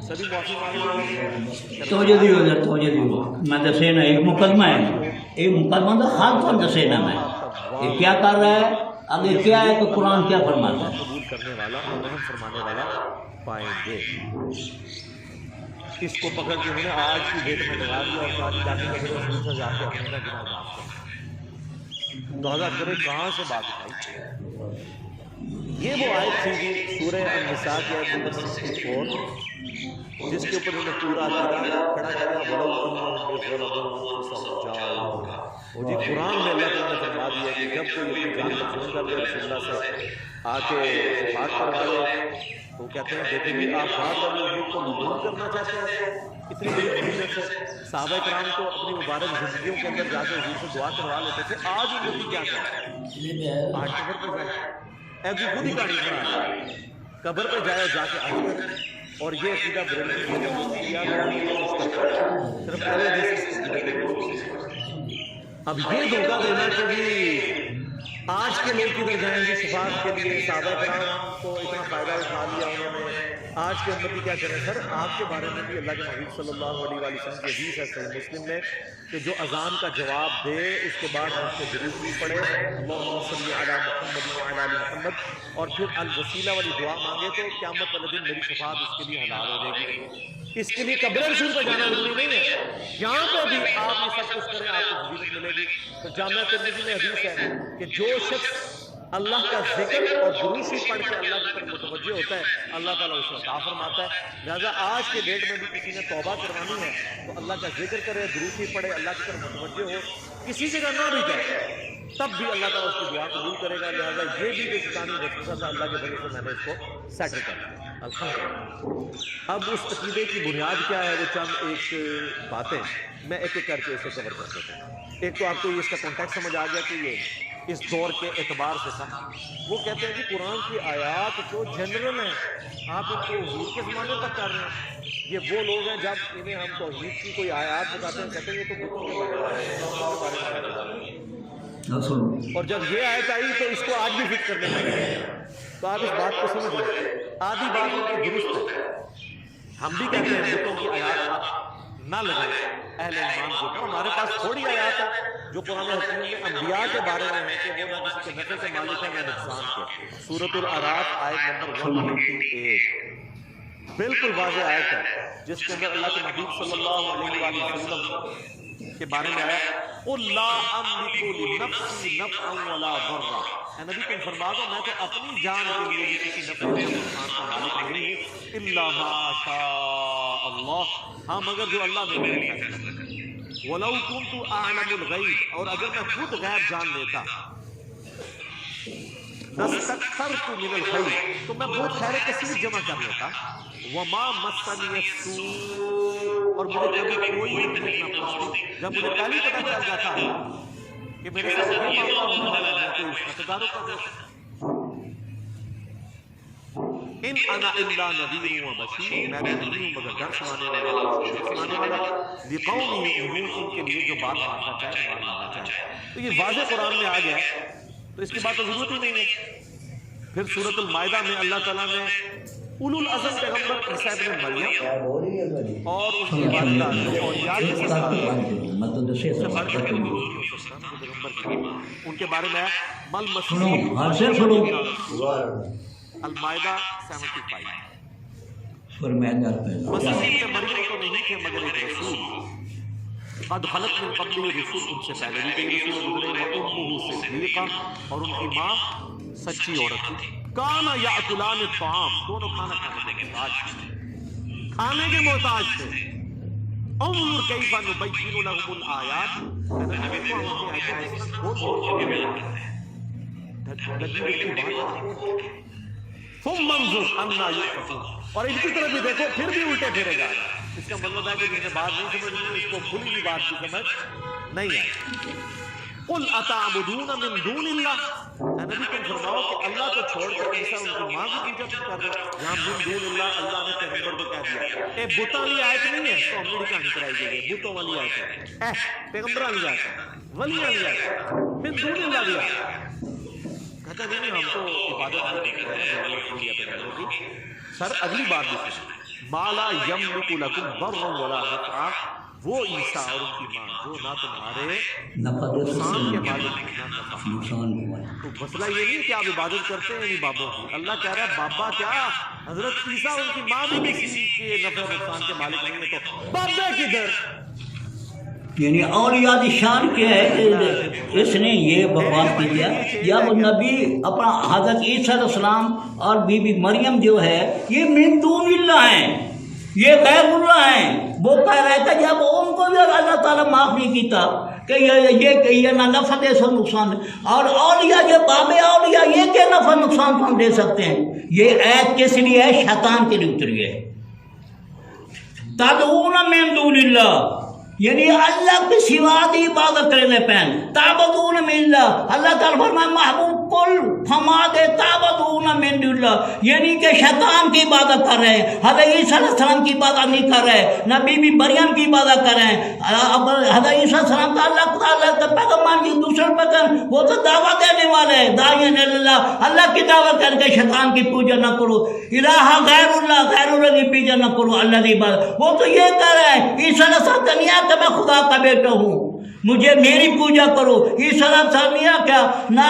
سبھی معافی مانگیں۔ توجہ دیو ادھر، توجہ دیو، میں دسے نا ایک مقدمہ ہے، ایک مقدمہ تو حال پر دسے نا میں یہ کیا کر رہا ہے، اگر کیا ہے تو قرآن کیا فرماتا ہے، قبول کرنے والا اور رحم فرمانے والا پائیں گے۔ اس کو پکڑ کے انہوں نے آج کی ڈیٹ میں لگا دیا اور کہا جانے کا پھر رسول سے جا کے اپنے گناہ معاف کریں، اندازہ کرے کہاں سے بات اٹھائی۔ یہ وہ آیت تھی جی سورہ النساء کی آیت نمبر 64 جس کے اوپر انہوں نے پورا عقیدہ کھڑا کیا وہ جی قرآن میں اللہ تعالیٰ نے فرما دیا کہ جب کوئی اپنی جان کو فون کر دے رسول اللہ سے آ کے شفاعت کروائے تو کہتے ہیں دیکھیں گے آپ بات والی امید کو مقبول کرنا چاہتے ہیں اتنی بڑی فضیلت سے صحابہ کرام کو اپنی مبارک زندگیوں کے اندر جا کے حضور سے دعا کروا لیتے تھے. آج امتی کیا کریں؟ آج قبر پہ جائے ایک خود ہی کہانی سنا ہے قبر پہ جائے جا کے آج کریں اور یہ عقیدہ صرف اب یہ دھوکہ دینا کہ بھی آج کے لوگ کدھر جائیں گے شفاعت کے لیے صحابہ کرام کو اتنا فائدہ اٹھا لیا انہوں نے آج کے امتی کیا کریں. سر آپ کے بارے میں بھی اللہ کے نبی صلی اللہ علیہ وسلم کی حدیث ہے صحیح مسلم میں کہ جو اذان کا جواب دے اس کے بعد اس کے درود بھی پڑھے اللہم صلی علی محمد وعلی آل محمد اور پھر الوسیلہ والی دعا مانگے تو قیامت والے دن میری شفاعت اس کے لیے حلال ہو جائے گی. اس کے لیے قبر رسول پہ جانا ضروری نہیں ہے. یہاں پہ بھی آپ یہ سب کچھ کریں آپ کو فضیلت ملے گی. تو جامعہ ترمذی میں حدیث ہے کہ جو شخص اللہ کا ذکر اور درود شریف پڑھ کے اللہ کی طرف متوجہ ہوتا ہے اللہ تعالیٰ اسے عطا فرماتا ہے. لہٰذا آج کے ڈیٹ میں بھی کسی نے توبہ کروانی ہے تو اللہ کا ذکر کرے درود شریف پڑھے اللہ کی طرف متوجہ ہو کسی جگہ نہ بھی جائے تب بھی اللہ تعالیٰ اس کی دعا قبول کرے گا. لہٰذا یہ بھی جو شیطانی وسوسہ تھا اللہ کے بھروسے سے میں نے اس کو سیٹل کر دیا الحمدللہ. اب اس عقیدے کی بنیاد کیا ہے وہ چند ایک باتیں میں ایک ایک کر کے اسے کور کر دیتا ہوں. ایک تو آپ کو اس کا کانٹیکٹ سمجھ آ گیا کہ یہ اس دور کے اعتبار سے تھا. وہ کہتے ہیں کہ قرآن کی آیات جو جنرل ہیں آپ ان کو حضور کے زمانے تک کر رہے ہیں. یہ وہ لوگ ہیں جب انہیں ہم توحید کی کوئی آیات بتاتے ہیں کہتے ہیں یہ تو بتوں کے بارے میں اور جب یہ آیت آئی تو اس کو آج بھی فٹ کرنے لگے. تو آپ اس بات کو سمجھ لیں آدھی بات ان کی درست ہے. ہم بھی کہتے ہیں بتوں کی آیات نہ لگائیں اہل ایمان کو. ہمارے پاس تھوڑی آیات ہے جو قرآن حکیم میں انبیاء کے بارے میں ہے کہ وہ نہ کسی کے نفع کے مالک ہیں نہ نقصان کے. سورۃ الاعراف آیت نمبر 128 بالکل واضح آیت ہے جس کے اندر اللہ کے نبی صلی اللہ علیہ وسلم کے بارے میں آیا قل لا املک لنفسی نفعا ولا ضرا. اے نبی تم فرما دو میں تو اپنی جان کے لیے بھی کسی نفع یا نقصان کا مالک نہیں ہوں الا ما شاء اللہ ہاں مگر جو اللہ نے میرے فیصلہ کرے. وَلَوْ كُنْتُ أَعْلَمُ الْغَيْبِ اور اگر میں خود غیب جان لیتا لَاسْتَكْثَرْتُ مِنَ الْخَيْرِ تو میں بہت خیر کثیر جمع کر لیتا. وَمَا مَسَّنِيَ السُّوءُ اور مجھے کبھی کوئی تکلیف نہ پہنچتی. جب مجھے پہلے پتہ چل جاتا کہ میرے ساتھ یہ معاملہ ہونے والا ہے میں کوئی خطروں کا دیتا. ان انا الا نذیر و بشیر میں بھی نہیں ہوں مگر ڈر سنانے والا لقوم یؤمنون ان کے لیے جو بات ماننا چاہے مان لانا چاہے. تو یہ واضح قرآن میں آ گیا تو اس کی بات تو ضرورت ہی نہیں ہے. پھر سورۃ المائدہ میں اللہ تعالیٰ نے اولو العزم پیغمبر عیسیٰ ابن مریم اور اس کے بعد اولیاء کے ساتھ ان کے بارے میں مل مسیح المائدہ 75 مسیح کے مریم تو نہیں تھے مگر ایک رسول قد خلق من قبل رسول ان سے پہلے بھی کئی رسول گزرے وامہ صدیقہ اور ان کی ماں سچی عورت تھی. کانا یاکلان الطعام دونوں کھانا کھانے کے محتاج کھانے کے محتاج تھے. انظر کیف نبین لهم الآیات ثم انظر انا یؤفکون اور ان کی طرف بھی دیکھو پھر بھی الٹے پھیرے جا رہے. اس کا مطلب ہے کہ جس نے بات نہیں سمجھ لی اس کو کھلی ہوئی بات کی سمجھ نہیں آئی. قل اتعبدون من دون اللہ اے نبی تم فرماؤ کہ اللہ کو چھوڑ کر عیسیٰ ان کی ماں کی پوجا تم کر رہے ہو. یہاں من دون اللہ اللہ نے پیغمبر کو کہہ دیا اے بتوں والی آیت نہیں ہے تو ہم نے کہانی کرائی گئی ہے بتوں والی آیت ہے اے پیغمبر والی آیت ہے ولی والی آیت ہے من دون اللہ بھی آیت کہتا نہیں ہم تو عبادت نہیں کر رہے ہیں. سر اگلی بات بھی سنیں مالا یملک لکم ضرا ولا نفعا وہ عیسیٰ اور ان کی ماں جو نہ تمہارے نقصان کے مالک نہ نفع. تو مسئلہ یہ نہیں کہ آپ عبادت کرتے ہیں بابوں کی. اللہ کہہ رہا ہے بابا کیا حضرت عیسیٰ ان کی ماں بھی کسی کے نفع نقصان کے مالک نہیں ہے تو بابا کدھر. یعنی اولیاء کی شان کیا ہے اس نے یہ بکواس کیا یا وہ نبی اپنا حضرت عیسیٰ علیہ السلام اور بی بی مریم جو ہے یہ من دون اللہ ہیں یہ غیر اللہ ہیں. وہ کہہ رہے تھے جب ان کو بھی اللہ تعالیٰ معاف نہیں کیتا کہ یہ نہ نفع دے سو نقصان دے. اور اولیاء جو باب اولیاء یہ کہ نفع نقصان ہم دے سکتے ہیں. یہ عید کس لیے ہے؟ شیطان کے لیے اتری ہے. تدعون من دون اللہ یعنی اللہ کے سوا دی عبادت کرنے پہن. تعبدون من اللہ اللہ تعالیٰ فرمائے محبوب کل فما دے تعبدون من دون اللہ یعنی کہ شیطان کی عبادت کر رہے ہیں. حضرت عیسیٰ علیہ السلام کی عبادت نہیں کر رہے, نہ بی بی مریم کی عبادت کر رہے ہیں. حضرت عیسیٰ علیہ السلام کا اللہ کا پیغمبر کی دوسرے پیغمبر وہ تو دعوت دینے والے ہیں. داعین اللہ اللہ کی دعوت کر کے شیطان کی پوجا نہ کرو. الہ غیر اللہ کی پوجا نہ کرو. اللہ کی عبادت وہ تو یہ کر رہے ہیں. عیسیٰ علیہ السلام دنیا کہ میں خدا کا بیٹا ہوں, مجھے میری پوجا کرو. عیسیٰ علیہ السلام نے کیا نہ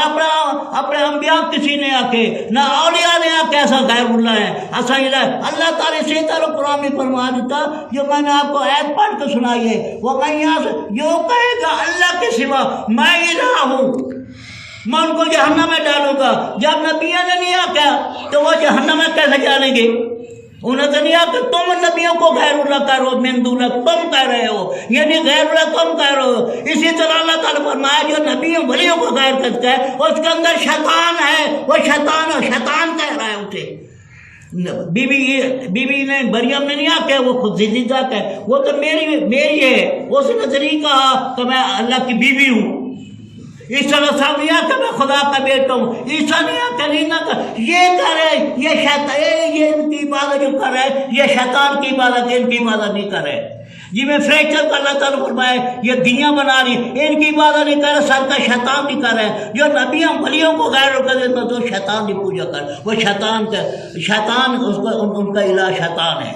اپنے انبیاء کسی نے آ کے نہ اولیاء نے آ کے ایسا غیر اللہ ہے ایسا ہی اللہ تعالیٰ سے طرح قرآن میں فرما دیتا جو میں نے آپ کو عید پڑھ کے سنائی ہے. وہ میں یہاں سے جو کہے گا اللہ کے سوا میں الہ ہوں میں ان کو جہنم میں ڈالوں گا. جب نبیوں نے نہیں آ کیا تو وہ جہنم میں کیسے ڈالیں گے؟ انہیں تو نہیں کہ تم نبیوں کو غیر اللہ کہہ رہے ہو, من دون اللہ تم کہہ رہے ہو, یعنی غیر اللہ تم کہہ رہے ہو. اسی طرح اللہ تعالیٰ فرمایا جو نبیوں ولیوں کو غیر کرتا ہے اس کے اندر شیطان ہے. وہ شیطان کہہ رہا ہے اسے. بی بی نے مریم نے نہیں آ کہ وہ خود زندہ کہ وہ تو میری ہے. اس نے تو نہیں کہا کہ میں اللہ کی بیوی ہوں. عیسیٰ علیہ السلام نے کہ میں خدا کا بیٹا ہوں. عیسیٰ نے نہیں نہ یہ کر رہے یہ شیطان یہ ان کی عبادت جو کر رہے یہ شیطان کی عبادت ان کی عبادت نہیں کر رہے. جی میں فریکچر کا اللہ تعالیٰ فرمائے یہ دیاں بنا رہی ان کی عبادت نہیں کر رہے, سر کا شیطان نہیں کر رہے. جو نبیوں ولیوں کو غیر کر دیتا تو شیطان کی پوجا کر. وہ شیطان اس کو ان کا الہ شیطان ہے.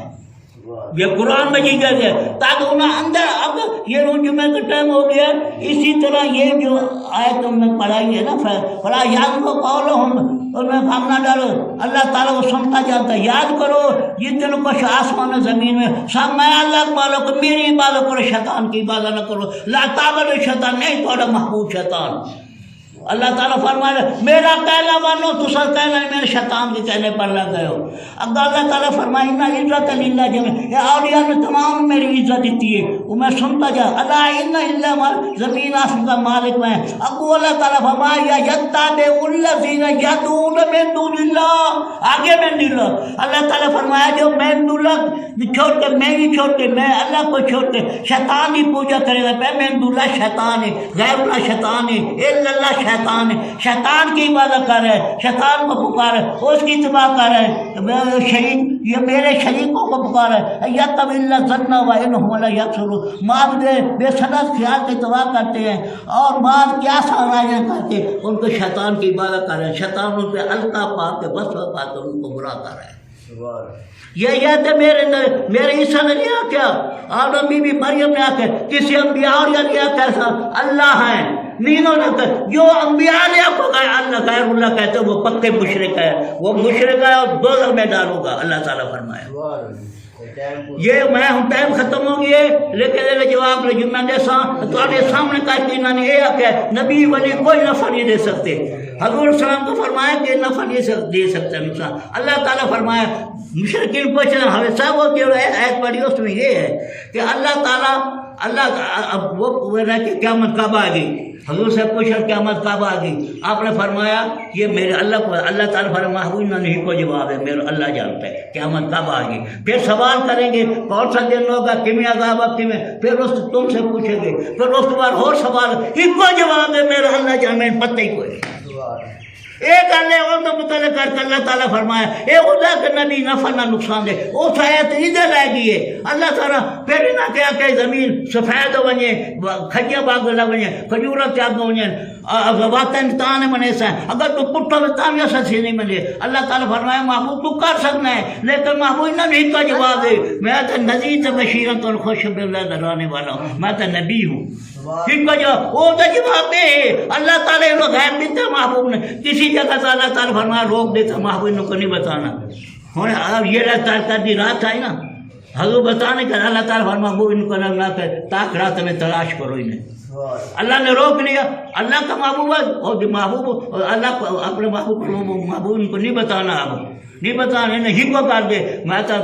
یہ قرآن میں یہ کہتے ہیں تاکہ انہیں اندر اب یہ جمعہ کا ٹائم ہو گیا. اسی طرح یہ جو آیت ہم نے پڑھائی ہے نا بڑا یاد کو قول ہم اور میں بھاگنا ڈالو اللہ تعالیٰ وہ سنتا جانتا ہے. یاد کرو جتنے کچھ آسمان زمین میں سب میں اللہ مالو کو میری عبادت کرو, شیطان کی عبادت نہ کرو. لا تعبدوا شیطان نہیں تھوڑا محبوب شیطان. اللہ تعالیٰ فرمائے میرا کہنا مانو تو سر کہنا میرے شیطان کے کہنے پر لگ گئے ہو. اب اللہ تعالیٰ فرمائے نا عزت للہ جمع اولیاء نے تمام میری عزت دیتی ہے وہ میں سنتا جا. اللہ زمین آسمان کا مالک میں. اب اللہ تعالیٰ فرمائے یا یتبع الذین یدعون من دون اللہ آگے من دون اللہ. اللہ تعالیٰ فرمایا جو من دون اللہ چھوڑ کے میری چھوڑ کے میں اللہ کو چھوڑ کے شیطان کی پوجا کرے گا. من دون اللہ شیطان ہے, غیر اللہ شیطان ہے, الا اللہ شیطان ہے. شیطان کی عبادت کر رہے ہیں, شیطان کو پکار ہے, اس کی اتباع کر رہے ہیں. شریک یہ میرے شریکوں کو پکار ہے. یتبع اللہ ظن وانہم لا یبصرون مات دے بے صدق خیال کی اتباع کرتے ہیں اور بات کیا سہرائیاں کرتے ان کو شیطان کی عبادت کر رہے ہیں. شیطان ان پہ القا پا کے بس پا کے ان کو گمراہ کر رہے ہیں. یہ تو میرے عیسیٰ نے نہیں آ کیا اور بی بی مریم نے آ کے کسی انبیاء اور یا کیسا اللہ ہے نینوں نے جو انبیاء نے آپ کو کہا اللہ غیر اللہ کہتے وہ پکے مشرک ہے. وہ مشرک ہے اور دوزخ میں ڈالوں گا. اللہ تعالیٰ فرمایا یہ میں ہوں ٹائم ختم ہو گیا لیکن یہ جواب نے جمعہ دے تھوڑے سامنے کا انہوں نے یہ کہ نبی ولی کوئی نفع نہیں دے سکتے. حضور السلام کو فرمایا کہ نفع نہیں دے سکتے نقصان. اللہ تعالیٰ فرمایا مشرکین پوچھنا ہمیں سب وہ کہ ایت پڑھی اس میں یہ ہے کہ اللہ تعالیٰ وہ قیامت کب آ گئی. حضور سے پوچھا قیامت کب آ گئی. آپ نے فرمایا یہ میرے اللہ کو اللہ تعالیٰ فرمایا محبوب نہیں کو جواب ہے میرا اللہ جانتا ہے قیامت کب آ گئی. پھر سوال کریں گے کون سا دن ہوگا کمی عذاب کمی پھر اس تم سے پوچھیں گے پھر اس کے بعد اور سوال ایک کو جواب ہے میرا اللہ جان میں پتہ ہی کوئی ایک اللہ اور متعلق کر کے اللہ تعالیٰ فرمایا اے خدا کے نبی نفع نہ نقصان دے. اس آیت ادھر رہ گئی ہے. اللہ تعالیٰ پھر نہ کیا کہ زمین سفید ونجے کھجیاں باغ نہ ونجے کھجورا تیاگ ونجے وطن تان منے سا اگر تو پٹھا میں تام یا سچی نہیں ملے. اللہ تعالیٰ فرمایا محبوب تو کر سکنا ہے لیکن محبوب نہ نہیں کا جواب دے میں تو نذیر بشیرت اور خوش باللہ ڈرانے والا ہوں میں تو نبی ہوں. ٹھیک ہے جو وہ تو جواب دے اللہ تعالیٰ نے غیب دیتا محبوب نے کسی جگہ سے اللہ تعالیٰ فرمایا روک دیتا محبوب کو نہیں بتانا. اب یہ رات دی رات آئی نا حضور بتانے کا اللہ تعالیٰ فرمایا محبوب ان کو نہ کہ تاک رات میں تلاش کرو انہیں. اللہ نے روک لیا. اللہ کا محبوب اور محبوب اللہ کو اپنے محبوب ان کو نہیں بتانا. اب نہیں بتانے نہیں کو کر دے میں تو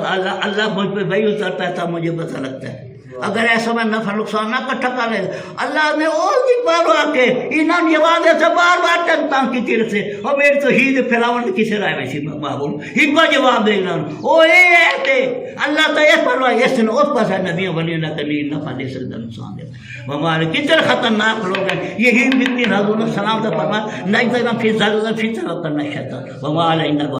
اللہ مجھ پہ وہی اترتا ہے تب مجھے پتہ لگتا ہے اگر ایسا میں نفع نقصان نہ کٹھا کر لے اللہ نے اور بھی پروا کے انہوں جواب سے بار بار تنگ کی تیر سے اور میری تو ہی پھیلاون کسی رائے میں سی معقول ہی کو جواب دے گا او اے تے اللہ تو یہ پروا اس نے اس پاس نبی ولی نہ کلی نفع دے سکتا نقصان دے ہمارے کتنے خطرناک لوگ ہیں یہی حضور صلی اللہ علیہ وسلم کا فرمان نہیں تو فی ضرورت فی طرف کرنا شیطان وما علینا